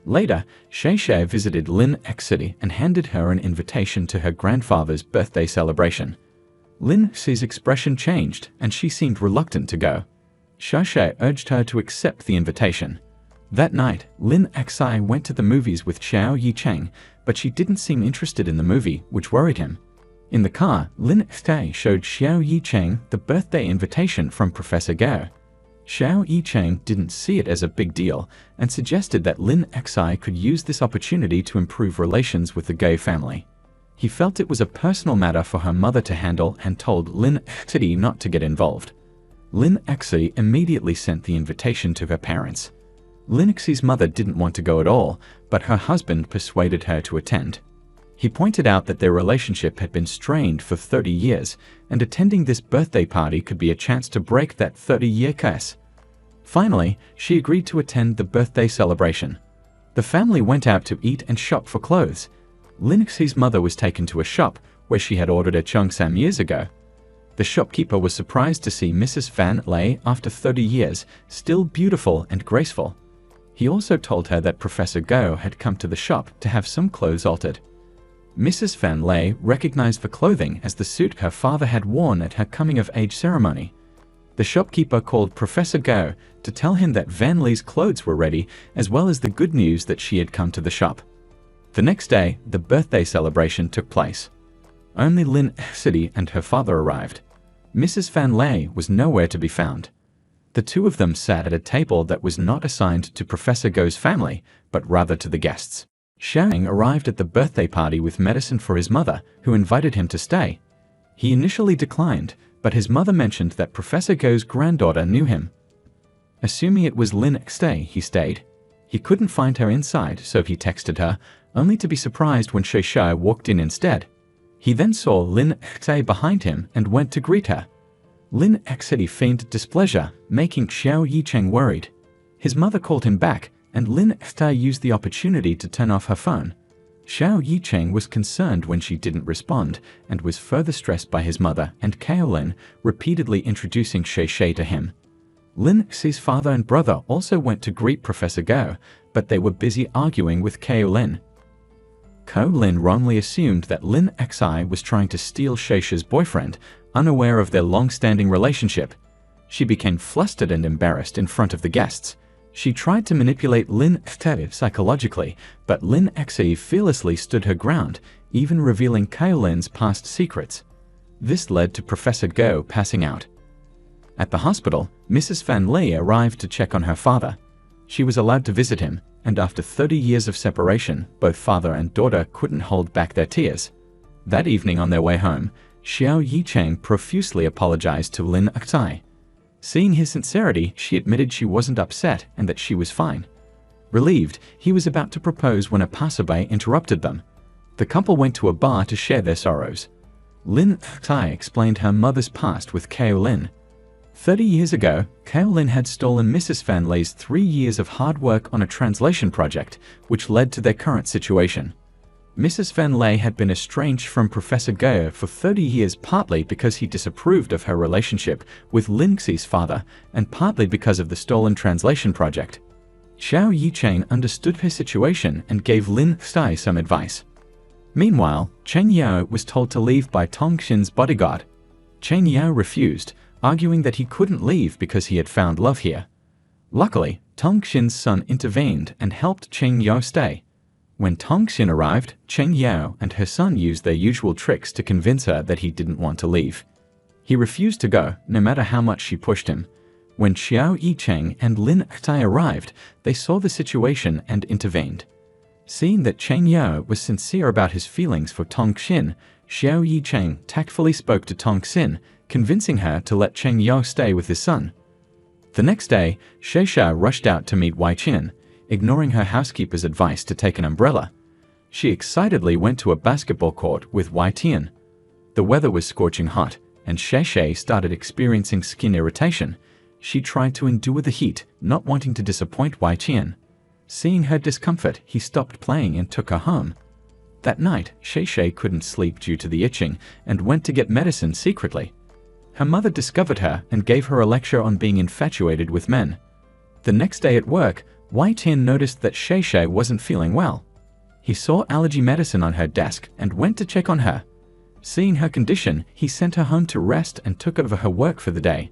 Later, Shei visited Lin Xi and handed her an invitation to her grandfather's birthday celebration. Lin Xi's expression changed, and she seemed reluctant to go. Shei urged her to accept the invitation. That night, Lin Xi went to the movies with Xiao Yicheng, but she didn't seem interested in the movie, which worried him. In the car, Lin Xi showed Xiao Yicheng the birthday invitation from Professor Gao. Xiao Yicheng didn't see it as a big deal and suggested that Lin Xi could use this opportunity to improve relations with the Gao family. He felt it was a personal matter for her mother to handle and told Lin Xi not to get involved. Lin Xi immediately sent the invitation to her parents. Lin Xi's mother didn't want to go at all, but her husband persuaded her to attend. He pointed out that their relationship had been strained for 30 years, and attending this birthday party could be a chance to break that 30-year curse. Finally, she agreed to attend the birthday celebration. The family went out to eat and shop for clothes. Lin Xi's mother was taken to a shop where she had ordered a cheongsam years ago. The shopkeeper was surprised to see Mrs. Van Lei after 30 years, still beautiful and graceful. He also told her that Professor Gao had come to the shop to have some clothes altered. Mrs. Van Lei recognized the clothing as the suit her father had worn at her coming-of-age ceremony. The shopkeeper called Professor Gao to tell him that Van Lei's clothes were ready, as well as the good news that she had come to the shop. The next day, the birthday celebration took place. Only Lin Xi and her father arrived. Mrs. Van Lei was nowhere to be found. The two of them sat at a table that was not assigned to Professor Gao's family, but rather to the guests. Shang arrived at the birthday party with medicine for his mother, who invited him to stay. He initially declined, but his mother mentioned that Professor Gao's granddaughter knew him. Assuming it was Lin Xi, he stayed. He couldn't find her inside, so he texted her, only to be surprised when Shei walked in instead. He then saw Lin Xi behind him and went to greet her. Lin Xi feigned displeasure, making Xiao Yicheng worried. His mother called him back, and Lin Xi used the opportunity to turn off her phone. Xiao Yicheng was concerned when she didn't respond, and was further stressed by his mother and Kaolin repeatedly introducing Shei to him. Lin Xi's father and brother also went to greet Professor Gao, but they were busy arguing with Kaolin. Kaolin wrongly assumed that Lin Xi was trying to steal Shei's boyfriend, unaware of their long-standing relationship. She became flustered and embarrassed in front of the guests. She tried to manipulate Lin Xi psychologically, but Lin Xi fearlessly stood her ground, even revealing Kaolin's past secrets. This led to Professor Gao passing out. At the hospital, Mrs. Van Lei arrived to check on her father. She was allowed to visit him, and after 30 years of separation, both father and daughter couldn't hold back their tears. That evening on their way home, Xiao Yicheng profusely apologized to Lin Xi. Seeing his sincerity, she admitted she wasn't upset and that she was fine. Relieved, he was about to propose when a passerby interrupted them. The couple went to a bar to share their sorrows. Lin Xi explained her mother's past with Kaolin. 30 years ago, Kaolin had stolen Mrs. Fan Lei's 3 years of hard work on a translation project, which led to their current situation. Mrs. Fan Lei had been estranged from Professor Gao for 30 years, partly because he disapproved of her relationship with Lin Xi's father and partly because of the stolen translation project. Xiao Yicheng understood her situation and gave Lin Xi some advice. Meanwhile, Chen Yao was told to leave by Tong Xin's bodyguard. Chen Yao refused, arguing that he couldn't leave because he had found love here. Luckily, Tong Xin's son intervened and helped Chen Yao stay. When Tong Xin arrived, Chen Yao and her son used their usual tricks to convince her that he didn't want to leave. He refused to go, no matter how much she pushed him. When Xiao Yicheng and Lin Xi arrived, they saw the situation and intervened. Seeing that Chen Yao was sincere about his feelings for Tong Xin, Xiao Yicheng tactfully spoke to Tong Xin, convincing her to let Chen Yao stay with his son. The next day, Sheisha rushed out to meet Wai Qin, ignoring her housekeeper's advice to take an umbrella. She excitedly went to a basketball court with Wai Tian. The weather was scorching hot, and Sheisha started experiencing skin irritation. She tried to endure the heat, not wanting to disappoint Wai Tian. Seeing her discomfort, he stopped playing and took her home. That night, Sheisha couldn't sleep due to the itching and went to get medicine secretly. Her mother discovered her and gave her a lecture on being infatuated with men. The next day at work, Wai Tian noticed that Sheisha wasn't feeling well. He saw allergy medicine on her desk and went to check on her. Seeing her condition, he sent her home to rest and took over her work for the day.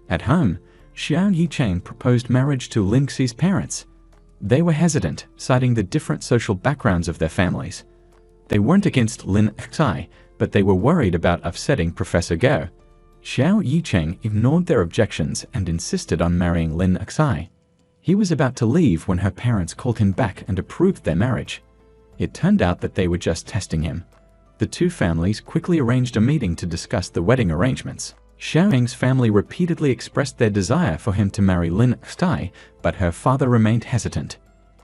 At home, Xiao Yicheng proposed marriage to Lin Xi's parents. They were hesitant, citing the different social backgrounds of their families. They weren't against Lin Xi, but they were worried about upsetting Professor Gao. Xiao Yicheng ignored their objections and insisted on marrying Lin Xi. He was about to leave when her parents called him back and approved their marriage. It turned out that they were just testing him. The two families quickly arranged a meeting to discuss the wedding arrangements. Xiao Ying's family repeatedly expressed their desire for him to marry Lin Xi, but her father remained hesitant.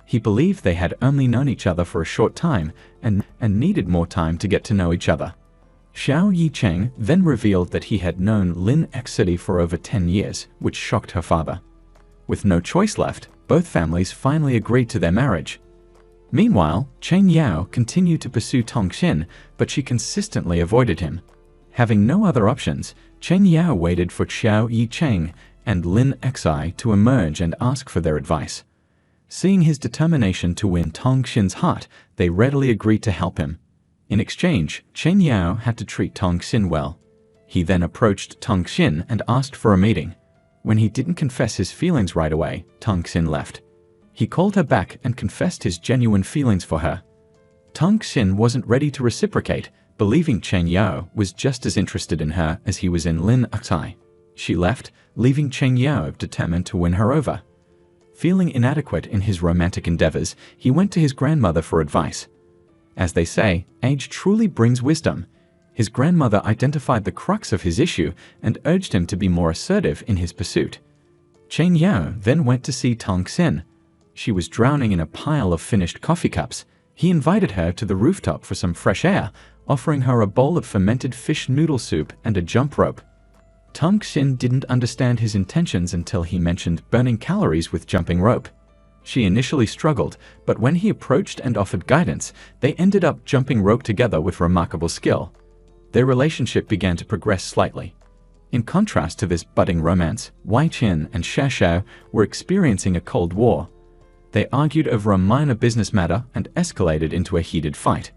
He believed they had only known each other for a short time and needed more time to get to know each other. Xiao Yicheng then revealed that he had known Lin Xi for over 10 years, which shocked her father. With no choice left, both families finally agreed to their marriage. Meanwhile, Chen Yao continued to pursue Tong Xin, but she consistently avoided him. Having no other options, Chen Yao waited for Xiao Yicheng and Lin Xi to emerge and ask for their advice. Seeing his determination to win Tong Xin's heart, they readily agreed to help him. In exchange, Chen Yao had to treat Tong Xin well. He then approached Tong Xin and asked for a meeting. When he didn't confess his feelings right away, Tong Xin left. He called her back and confessed his genuine feelings for her. Tong Xin wasn't ready to reciprocate, believing Chen Yao was just as interested in her as he was in Lin Xi. She left, leaving Chen Yao determined to win her over. Feeling inadequate in his romantic endeavors, he went to his grandmother for advice. As they say, age truly brings wisdom. His grandmother identified the crux of his issue and urged him to be more assertive in his pursuit. Chen Yao then went to see Tong Xin. She was drowning in a pile of finished coffee cups. He invited her to the rooftop for some fresh air, offering her a bowl of fermented fish noodle soup and a jump rope. Tong Xin didn't understand his intentions until he mentioned burning calories with jumping rope. She initially struggled, but when he approached and offered guidance, they ended up jumping rope together with remarkable skill. Their relationship began to progress slightly. In contrast to this budding romance, Wai Qin and Xiao were experiencing a cold war. They argued over a minor business matter and escalated into a heated fight.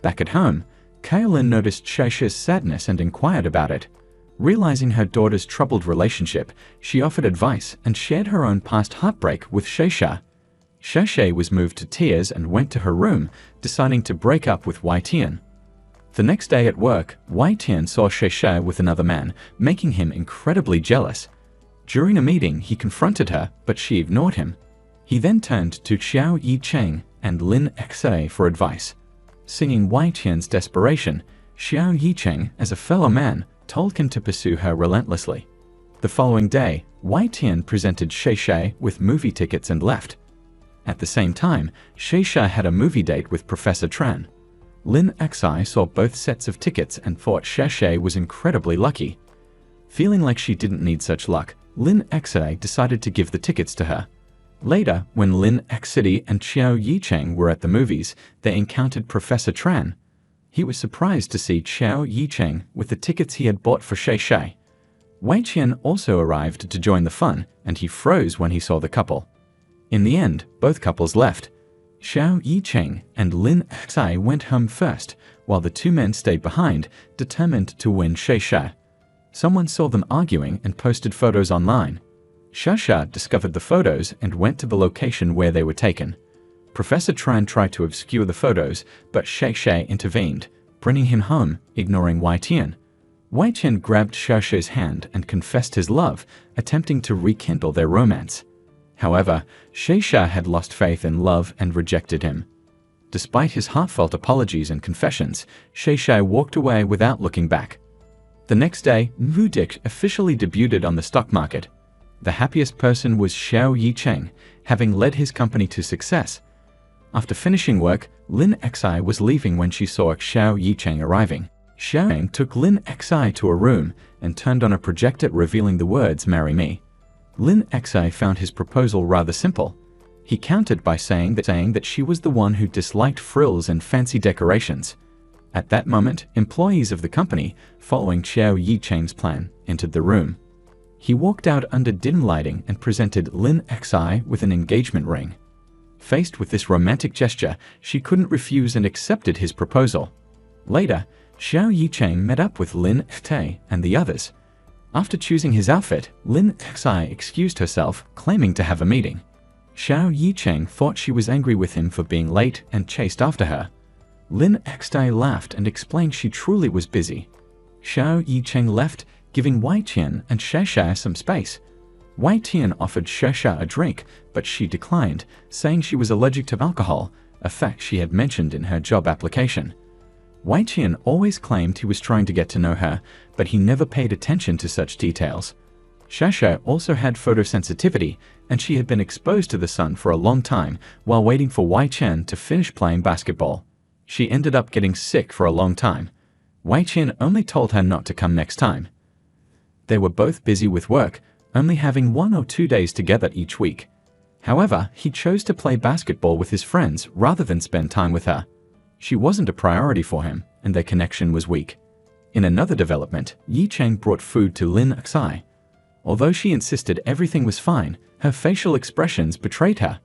Back at home, Kaolin noticed Xiao's sadness and inquired about it. Realizing her daughter's troubled relationship, she offered advice and shared her own past heartbreak with Xiao. Xiao was moved to tears and went to her room, deciding to break up with Wai Tian. The next day at work, Wai Tian saw Xiao with another man, making him incredibly jealous. During a meeting, he confronted her, but she ignored him. He then turned to Xiao Yicheng and Lin Xi for advice. Seeing Wai Tian's desperation, Xiao Yicheng, as a fellow man, told him to pursue her relentlessly. The following day, Wai Tian presented Xiao with movie tickets and left. At the same time, Xiao had a movie date with Professor Tran. Lin Xi saw both sets of tickets and thought Xiao was incredibly lucky. Feeling like she didn't need such luck, Lin Xi decided to give the tickets to her. Later, when Lin Xi and Xiao Yicheng were at the movies, they encountered Professor Tran. He was surprised to see Xiao Yicheng with the tickets he had bought for Shay Shay. Wei Qian also arrived to join the fun, and he froze when he saw the couple. In the end, both couples left. Xiao Yicheng and Lin Xi went home first, while the two men stayed behind, determined to win Shay Shay. Someone saw them arguing and posted photos online. Shasha discovered the photos and went to the location where they were taken. Professor Tran tried to obscure the photos, but Shay Shay intervened, bringing him home, ignoring Wei Tian. Wei Tian grabbed Shashay's hand and confessed his love, attempting to rekindle their romance. However, Shay Shay had lost faith in love and rejected him. Despite his heartfelt apologies and confessions, Shay Shay walked away without looking back. The next day, Mu Dik officially debuted on the stock market. The happiest person was Xiao Yicheng, having led his company to success. After finishing work, Lin Xi was leaving when she saw Xiao Yicheng arriving. Xiao Yicheng took Lin Xi to a room and turned on a projector revealing the words "Marry me." Lin Xi found his proposal rather simple. He countered by saying that she was the one who disliked frills and fancy decorations. At that moment, employees of the company, following Xiao Yicheng's plan, entered the room. He walked out under dim lighting and presented Lin Xi with an engagement ring. Faced with this romantic gesture, she couldn't refuse and accepted his proposal. Later, Xiao Yicheng met up with Lin Xi and the others. After choosing his outfit, Lin Xi excused herself, claiming to have a meeting. Xiao Yicheng thought she was angry with him for being late and chased after her. Lin Xi laughed and explained she truly was busy. Xiao Yicheng left, giving Wei Tian and Shasha some space. Wei Tian offered Shasha a drink, but she declined, saying she was allergic to alcohol, a fact she had mentioned in her job application. Wei Tian always claimed he was trying to get to know her, but he never paid attention to such details. Shasha also had photosensitivity, and she had been exposed to the sun for a long time while waiting for Wei Tian to finish playing basketball. She ended up getting sick for a long time. Wei Tian only told her not to come next time. They were both busy with work, only having 1 or 2 days together each week. However, he chose to play basketball with his friends rather than spend time with her. She wasn't a priority for him, and their connection was weak. In another development, Yicheng brought food to Lin Xi. Although she insisted everything was fine, her facial expressions betrayed her.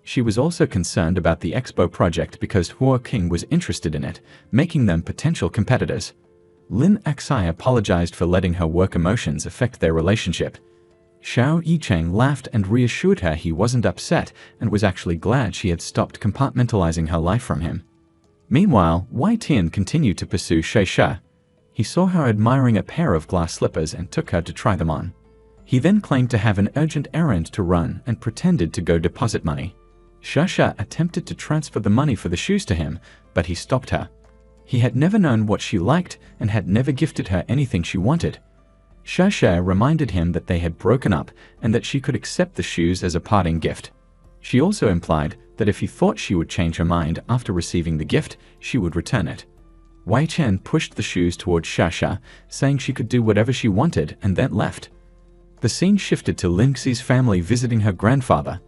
She was also concerned about the Expo project because Huo King was interested in it, making them potential competitors. Lin Xi apologized for letting her work emotions affect their relationship. Xiao Yicheng laughed and reassured her he wasn't upset and was actually glad she had stopped compartmentalizing her life from him. Meanwhile, Wei Tian continued to pursue Shay Shay. He saw her admiring a pair of glass slippers and took her to try them on. He then claimed to have an urgent errand to run and pretended to go deposit money. Shasha attempted to transfer the money for the shoes to him, but he stopped her. He had never known what she liked and had never gifted her anything she wanted. Shasha reminded him that they had broken up and that she could accept the shoes as a parting gift. She also implied that if he thought she would change her mind after receiving the gift, she would return it. Wei Chen pushed the shoes towards Shasha, saying she could do whatever she wanted, and then left. The scene shifted to Lin Xi's family visiting her grandfather.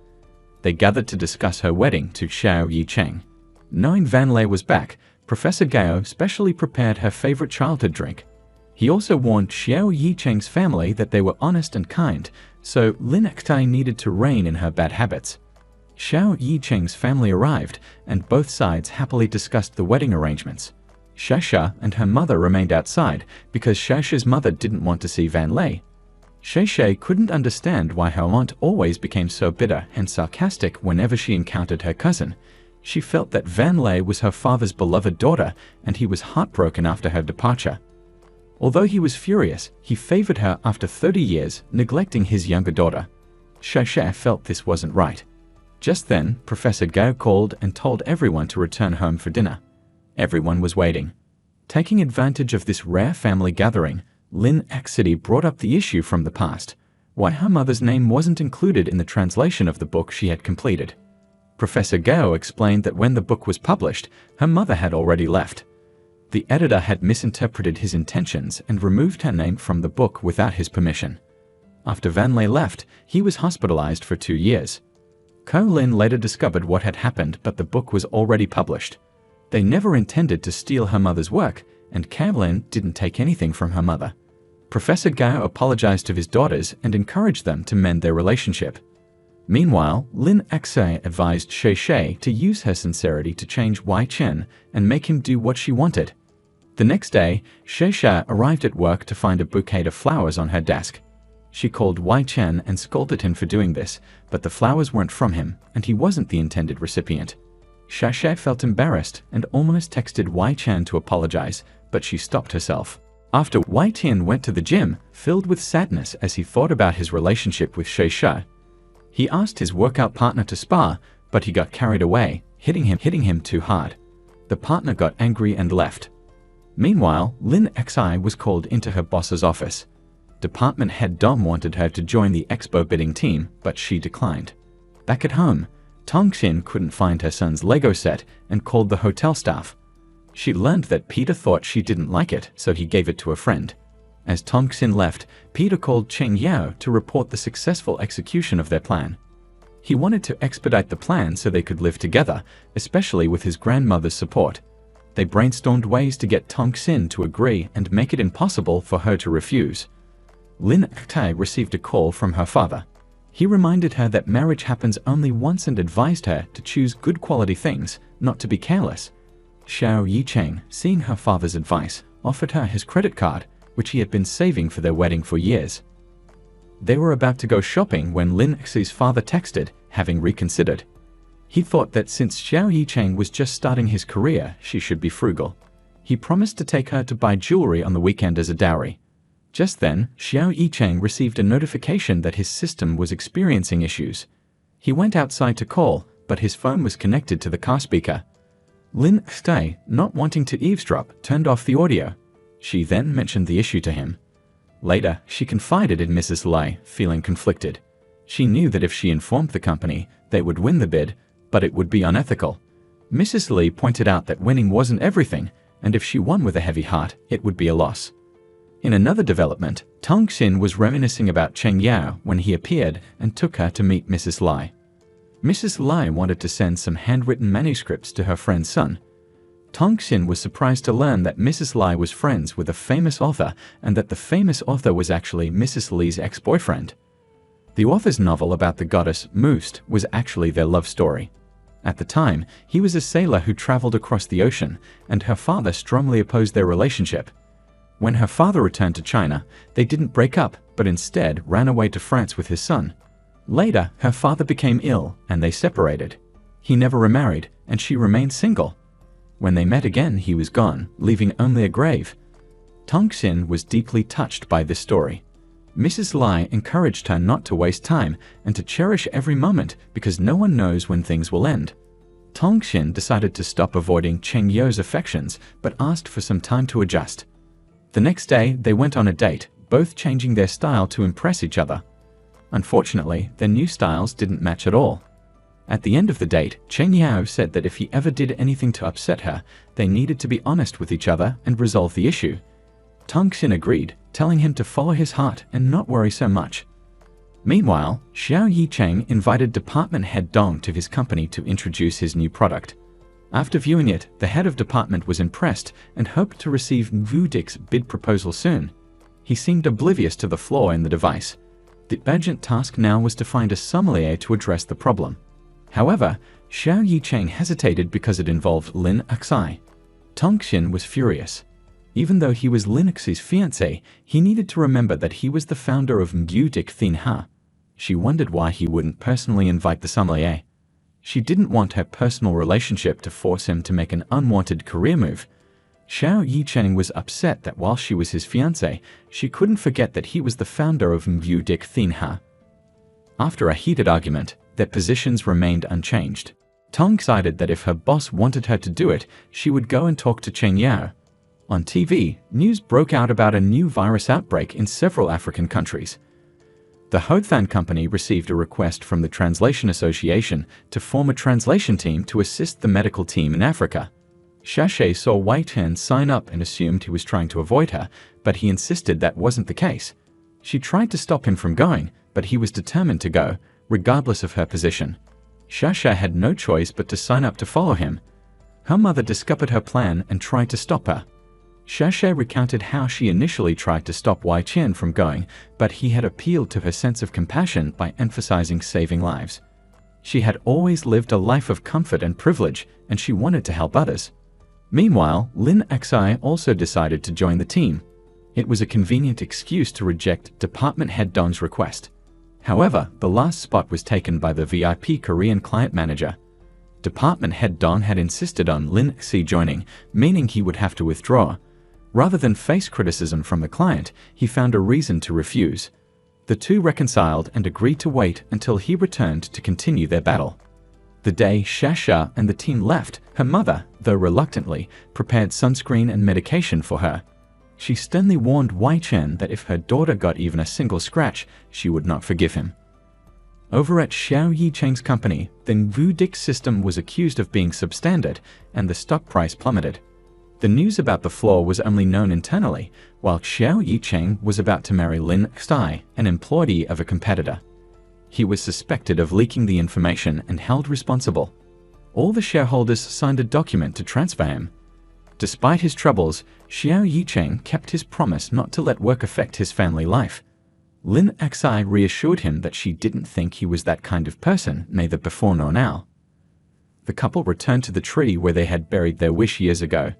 They gathered to discuss her wedding to Xiao Yicheng. Knowing Van Lei was back, Professor Gao specially prepared her favorite childhood drink. He also warned Xiao Yicheng's family that they were honest and kind, so Lin Xi needed to rein in her bad habits. Xiao Yicheng's family arrived, and both sides happily discussed the wedding arrangements. Shasha and her mother remained outside because Shasha's mother didn't want to see Van Lei. Shay Shay couldn't understand why her aunt always became so bitter and sarcastic whenever she encountered her cousin. She felt that Van Lei was her father's beloved daughter, and he was heartbroken after her departure. Although he was furious, he favored her after 30 years, neglecting his younger daughter. Shay Shay felt this wasn't right. Just then, Professor Gao called and told everyone to return home for dinner. Everyone was waiting. Taking advantage of this rare family gathering, Lin Xi brought up the issue from the past, why her mother's name wasn't included in the translation of the book she had completed. Professor Gao explained that when the book was published, her mother had already left. The editor had misinterpreted his intentions and removed her name from the book without his permission. After Van Lay left, he was hospitalized for 2 years. Lin later discovered what had happened, but the book was already published. They never intended to steal her mother's work, and Lin didn't take anything from her mother. Professor Gao apologized to his daughters and encouraged them to mend their relationship. Meanwhile, Lin Xie advised She to use her sincerity to change Wei Chen and make him do what she wanted. The next day, She arrived at work to find a bouquet of flowers on her desk. She called Wei Chen and scolded him for doing this, but the flowers weren't from him, and he wasn't the intended recipient. She felt embarrassed and almost texted Wei Chen to apologize, but she stopped herself. After, Wei Chen went to the gym, filled with sadness as he thought about his relationship with She. He asked his workout partner to spar, but he got carried away, hitting him too hard. The partner got angry and left. Meanwhile, Lin Xi was called into her boss's office. Department head Dom wanted her to join the expo bidding team, but she declined. Back at home, Tongxin couldn't find her son's Lego set and called the hotel staff. She learned that Peter thought she didn't like it, so he gave it to a friend. As Tongxin left, Peter called Cheng Yao to report the successful execution of their plan. He wanted to expedite the plan so they could live together, especially with his grandmother's support. They brainstormed ways to get Tongxin to agree and make it impossible for her to refuse. Lin Xi received a call from her father. He reminded her that marriage happens only once and advised her to choose good quality things, not to be careless. Xiao Yicheng, seeing her father's advice, offered her his credit card, which he had been saving for their wedding for years. They were about to go shopping when Lin Xi's father texted, having reconsidered. He thought that since Xiao Yicheng was just starting his career, she should be frugal. He promised to take her to buy jewelry on the weekend as a dowry. Just then, Xiao Yicheng received a notification that his system was experiencing issues. He went outside to call, but his phone was connected to the car speaker. Lin Xi, not wanting to eavesdrop, turned off the audio. She then mentioned the issue to him. Later, she confided in Mrs. Lai, feeling conflicted. She knew that if she informed the company, they would win the bid, but it would be unethical. Mrs. Li pointed out that winning wasn't everything, and if she won with a heavy heart, it would be a loss. In another development, Tongxin was reminiscing about Cheng Yao when he appeared and took her to meet Mrs. Lai. Mrs. Lai wanted to send some handwritten manuscripts to her friend's son. Tongxin was surprised to learn that Mrs. Lai was friends with a famous author and that the famous author was actually Mrs. Li's ex-boyfriend. The author's novel about the goddess Must was actually their love story. At the time, he was a sailor who traveled across the ocean, and her father strongly opposed their relationship. When her father returned to China, they didn't break up, but instead ran away to France with his son. Later, her father became ill, and they separated. He never remarried, and she remained single. When they met again, he was gone, leaving only a grave. Tongxin was deeply touched by this story. Mrs. Lai encouraged her not to waste time and to cherish every moment because no one knows when things will end. Tongxin decided to stop avoiding Cheng Yao's affections, but asked for some time to adjust. The next day, they went on a date, both changing their style to impress each other. Unfortunately, their new styles didn't match at all. At the end of the date, Cheng Yao said that if he ever did anything to upset her, they needed to be honest with each other and resolve the issue. Tongxin agreed, telling him to follow his heart and not worry so much. Meanwhile, Xiao Yicheng invited department head Dong to his company to introduce his new product. After viewing it, the head of department was impressed and hoped to receive Vu Dic's bid proposal soon. He seemed oblivious to the flaw in the device. The urgent task now was to find a sommelier to address the problem. However, Xiao Yicheng hesitated because it involved Lin Xi. Tongxin was furious. Even though he was Lin Xi's fiancé, he needed to remember that he was the founder of Vu Dic Thin Ha. She wondered why he wouldn't personally invite the sommelier. She didn't want her personal relationship to force him to make an unwanted career move. Xiao Yicheng was upset that while she was his fiancé, she couldn't forget that he was the founder of Vu Dic Thin Ha. After a heated argument, their positions remained unchanged. Tong decided that if her boss wanted her to do it, she would go and talk to Cheng Yao. On TV, news broke out about a new virus outbreak in several African countries. The Houthan company received a request from the Translation Association to form a translation team to assist the medical team in Africa. Xiaoxue saw Wei Chen sign up and assumed he was trying to avoid her, but he insisted that wasn't the case. She tried to stop him from going, but he was determined to go, regardless of her position. Xiaoxue had no choice but to sign up to follow him. Her mother discovered her plan and tried to stop her. Xiaoxue recounted how she initially tried to stop Wei Chen from going, but he had appealed to her sense of compassion by emphasizing saving lives. She had always lived a life of comfort and privilege, and she wanted to help others. Meanwhile, Lin Xi also decided to join the team. It was a convenient excuse to reject Department Head Dong's request. However, the last spot was taken by the VIP Korean client manager. Department Head Dong had insisted on Lin Xi joining, meaning he would have to withdraw. Rather than face criticism from the client, he found a reason to refuse. The two reconciled and agreed to wait until he returned to continue their battle. The day Xiaoxue and the team left, her mother, though reluctantly, prepared sunscreen and medication for her. She sternly warned Wei Chen that if her daughter got even a single scratch, she would not forgive him. Over at Xiao Yicheng's company, the Vudic system was accused of being substandard, and the stock price plummeted. The news about the flaw was only known internally, while Xiao Yicheng was about to marry Lin Xi, an employee of a competitor. He was suspected of leaking the information and held responsible. All the shareholders signed a document to transfer him. Despite his troubles, Xiao Yicheng kept his promise not to let work affect his family life. Lin Xi reassured him that she didn't think he was that kind of person, neither before nor now. The couple returned to the tree where they had buried their wish years ago.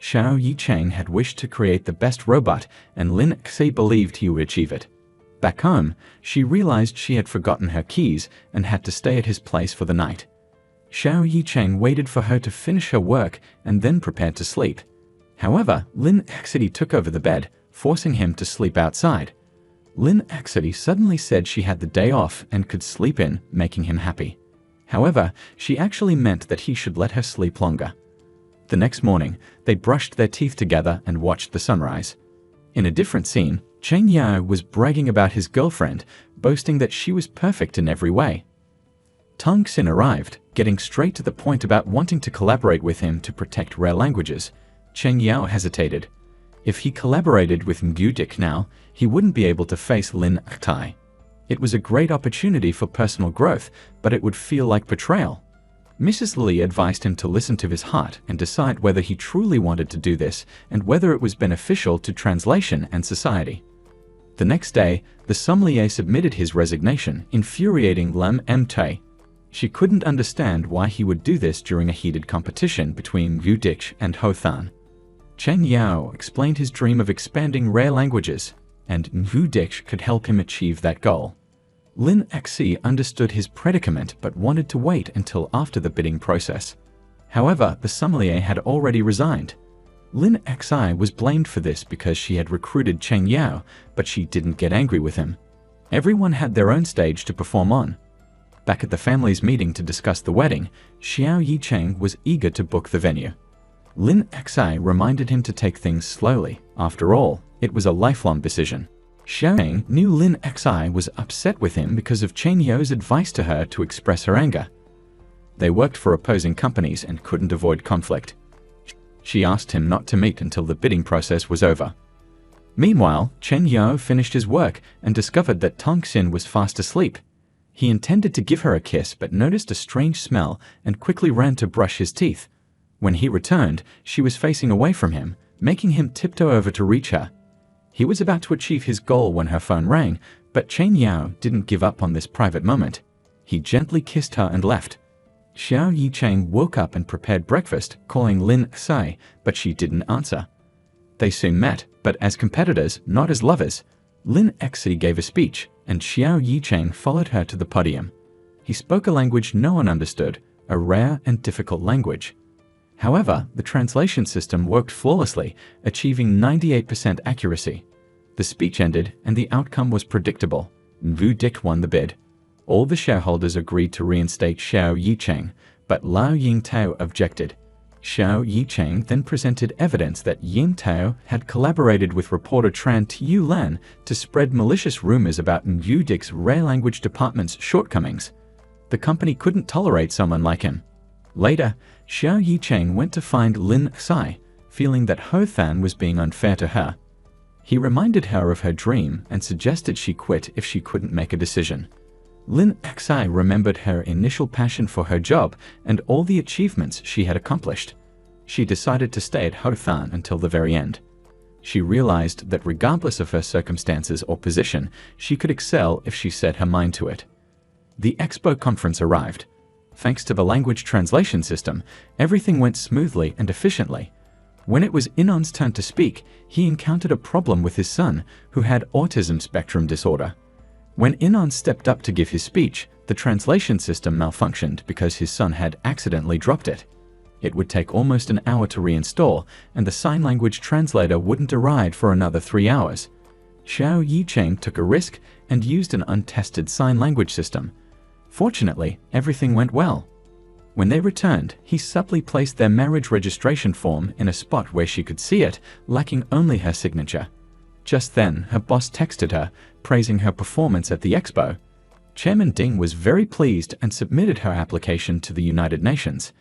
Xiao Yicheng had wished to create the best robot, and Lin Xi believed he would achieve it. Back home, she realized she had forgotten her keys and had to stay at his place for the night. Xiao Yicheng waited for her to finish her work and then prepared to sleep. However, Lin Xi took over the bed, forcing him to sleep outside. Lin Xi suddenly said she had the day off and could sleep in, making him happy. However, she actually meant that he should let her sleep longer. The next morning, they brushed their teeth together and watched the sunrise. In a different scene, Cheng Yao was bragging about his girlfriend, boasting that she was perfect in every way. Tong Xin arrived, getting straight to the point about wanting to collaborate with him to protect rare languages. Cheng Yao hesitated. If he collaborated with Ngudik now, he wouldn't be able to face Lin Xi. It was a great opportunity for personal growth, but it would feel like betrayal. Mrs. Li advised him to listen to his heart and decide whether he truly wanted to do this and whether it was beneficial to translation and society. The next day, the sommelier submitted his resignation, infuriating Lam Mte. She couldn't understand why he would do this during a heated competition between Vudic and Hothan. Cheng Yao explained his dream of expanding rare languages, and Vudic could help him achieve that goal. Lin Xi understood his predicament but wanted to wait until after the bidding process. However, the sommelier had already resigned. Lin Xi was blamed for this because she had recruited Cheng Yao, but she didn't get angry with him. Everyone had their own stage to perform on. Back at the family's meeting to discuss the wedding, Xiao Yicheng was eager to book the venue. Lin Xi reminded him to take things slowly. After all, it was a lifelong decision. Xiao Yicheng knew Lin Xi was upset with him because of Cheng Yao's advice to her to express her anger. They worked for opposing companies and couldn't avoid conflict. She asked him not to meet until the bidding process was over. Meanwhile, Cheng Yao finished his work and discovered that Tong Xin was fast asleep. He intended to give her a kiss but noticed a strange smell and quickly ran to brush his teeth. When he returned, she was facing away from him, making him tiptoe over to reach her. He was about to achieve his goal when her phone rang, but Cheng Yao didn't give up on this private moment. He gently kissed her and left. Xiao Yicheng woke up and prepared breakfast, calling Lin Xi, but she didn't answer. They soon met, but as competitors, not as lovers. Lin Xi gave a speech, and Xiao Yicheng followed her to the podium. He spoke a language no one understood, a rare and difficult language. However, the translation system worked flawlessly, achieving 98% accuracy. The speech ended, and the outcome was predictable. Vudic won the bid. All the shareholders agreed to reinstate Xiao Yicheng, but Lao Yingtao objected. Xiao Yicheng then presented evidence that Yingtao had collaborated with reporter Tran Tiu Lan to spread malicious rumors about Vudic's rare language department's shortcomings. The company couldn't tolerate someone like him. Later, Xiao Yicheng went to find Lin Xi, feeling that Ho Than was being unfair to her. He reminded her of her dream and suggested she quit if she couldn't make a decision. Lin Xi remembered her initial passion for her job and all the achievements she had accomplished. She decided to stay at Ho Than until the very end. She realized that regardless of her circumstances or position, she could excel if she set her mind to it. The Expo conference arrived. Thanks to the language translation system, everything went smoothly and efficiently. When it was Inan's turn to speak, he encountered a problem with his son, who had autism spectrum disorder. When Inan stepped up to give his speech, the translation system malfunctioned because his son had accidentally dropped it. It would take almost an hour to reinstall, and the sign language translator wouldn't arrive for another 3 hours. Xiao Yicheng took a risk and used an untested sign language system. Fortunately, everything went well. When they returned, he subtly placed their marriage registration form in a spot where she could see it, lacking only her signature. Just then, her boss texted her, praising her performance at the expo. Chairman Ding was very pleased and submitted her application to the United Nations.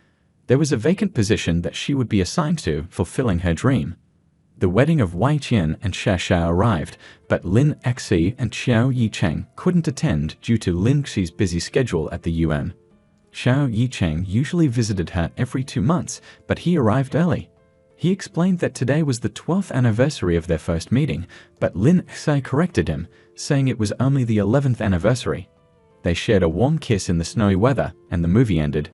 There was a vacant position that she would be assigned to, fulfilling her dream. The wedding of Wei Qian and Xia Xia arrived, but Lin Xi and Xiao Yicheng couldn't attend due to Lin Xi's busy schedule at the UN. Xiao Yicheng usually visited her every 2 months, but he arrived early. He explained that today was the 12th anniversary of their first meeting, but Lin Xi corrected him, saying it was only the 11th anniversary. They shared a warm kiss in the snowy weather, and the movie ended.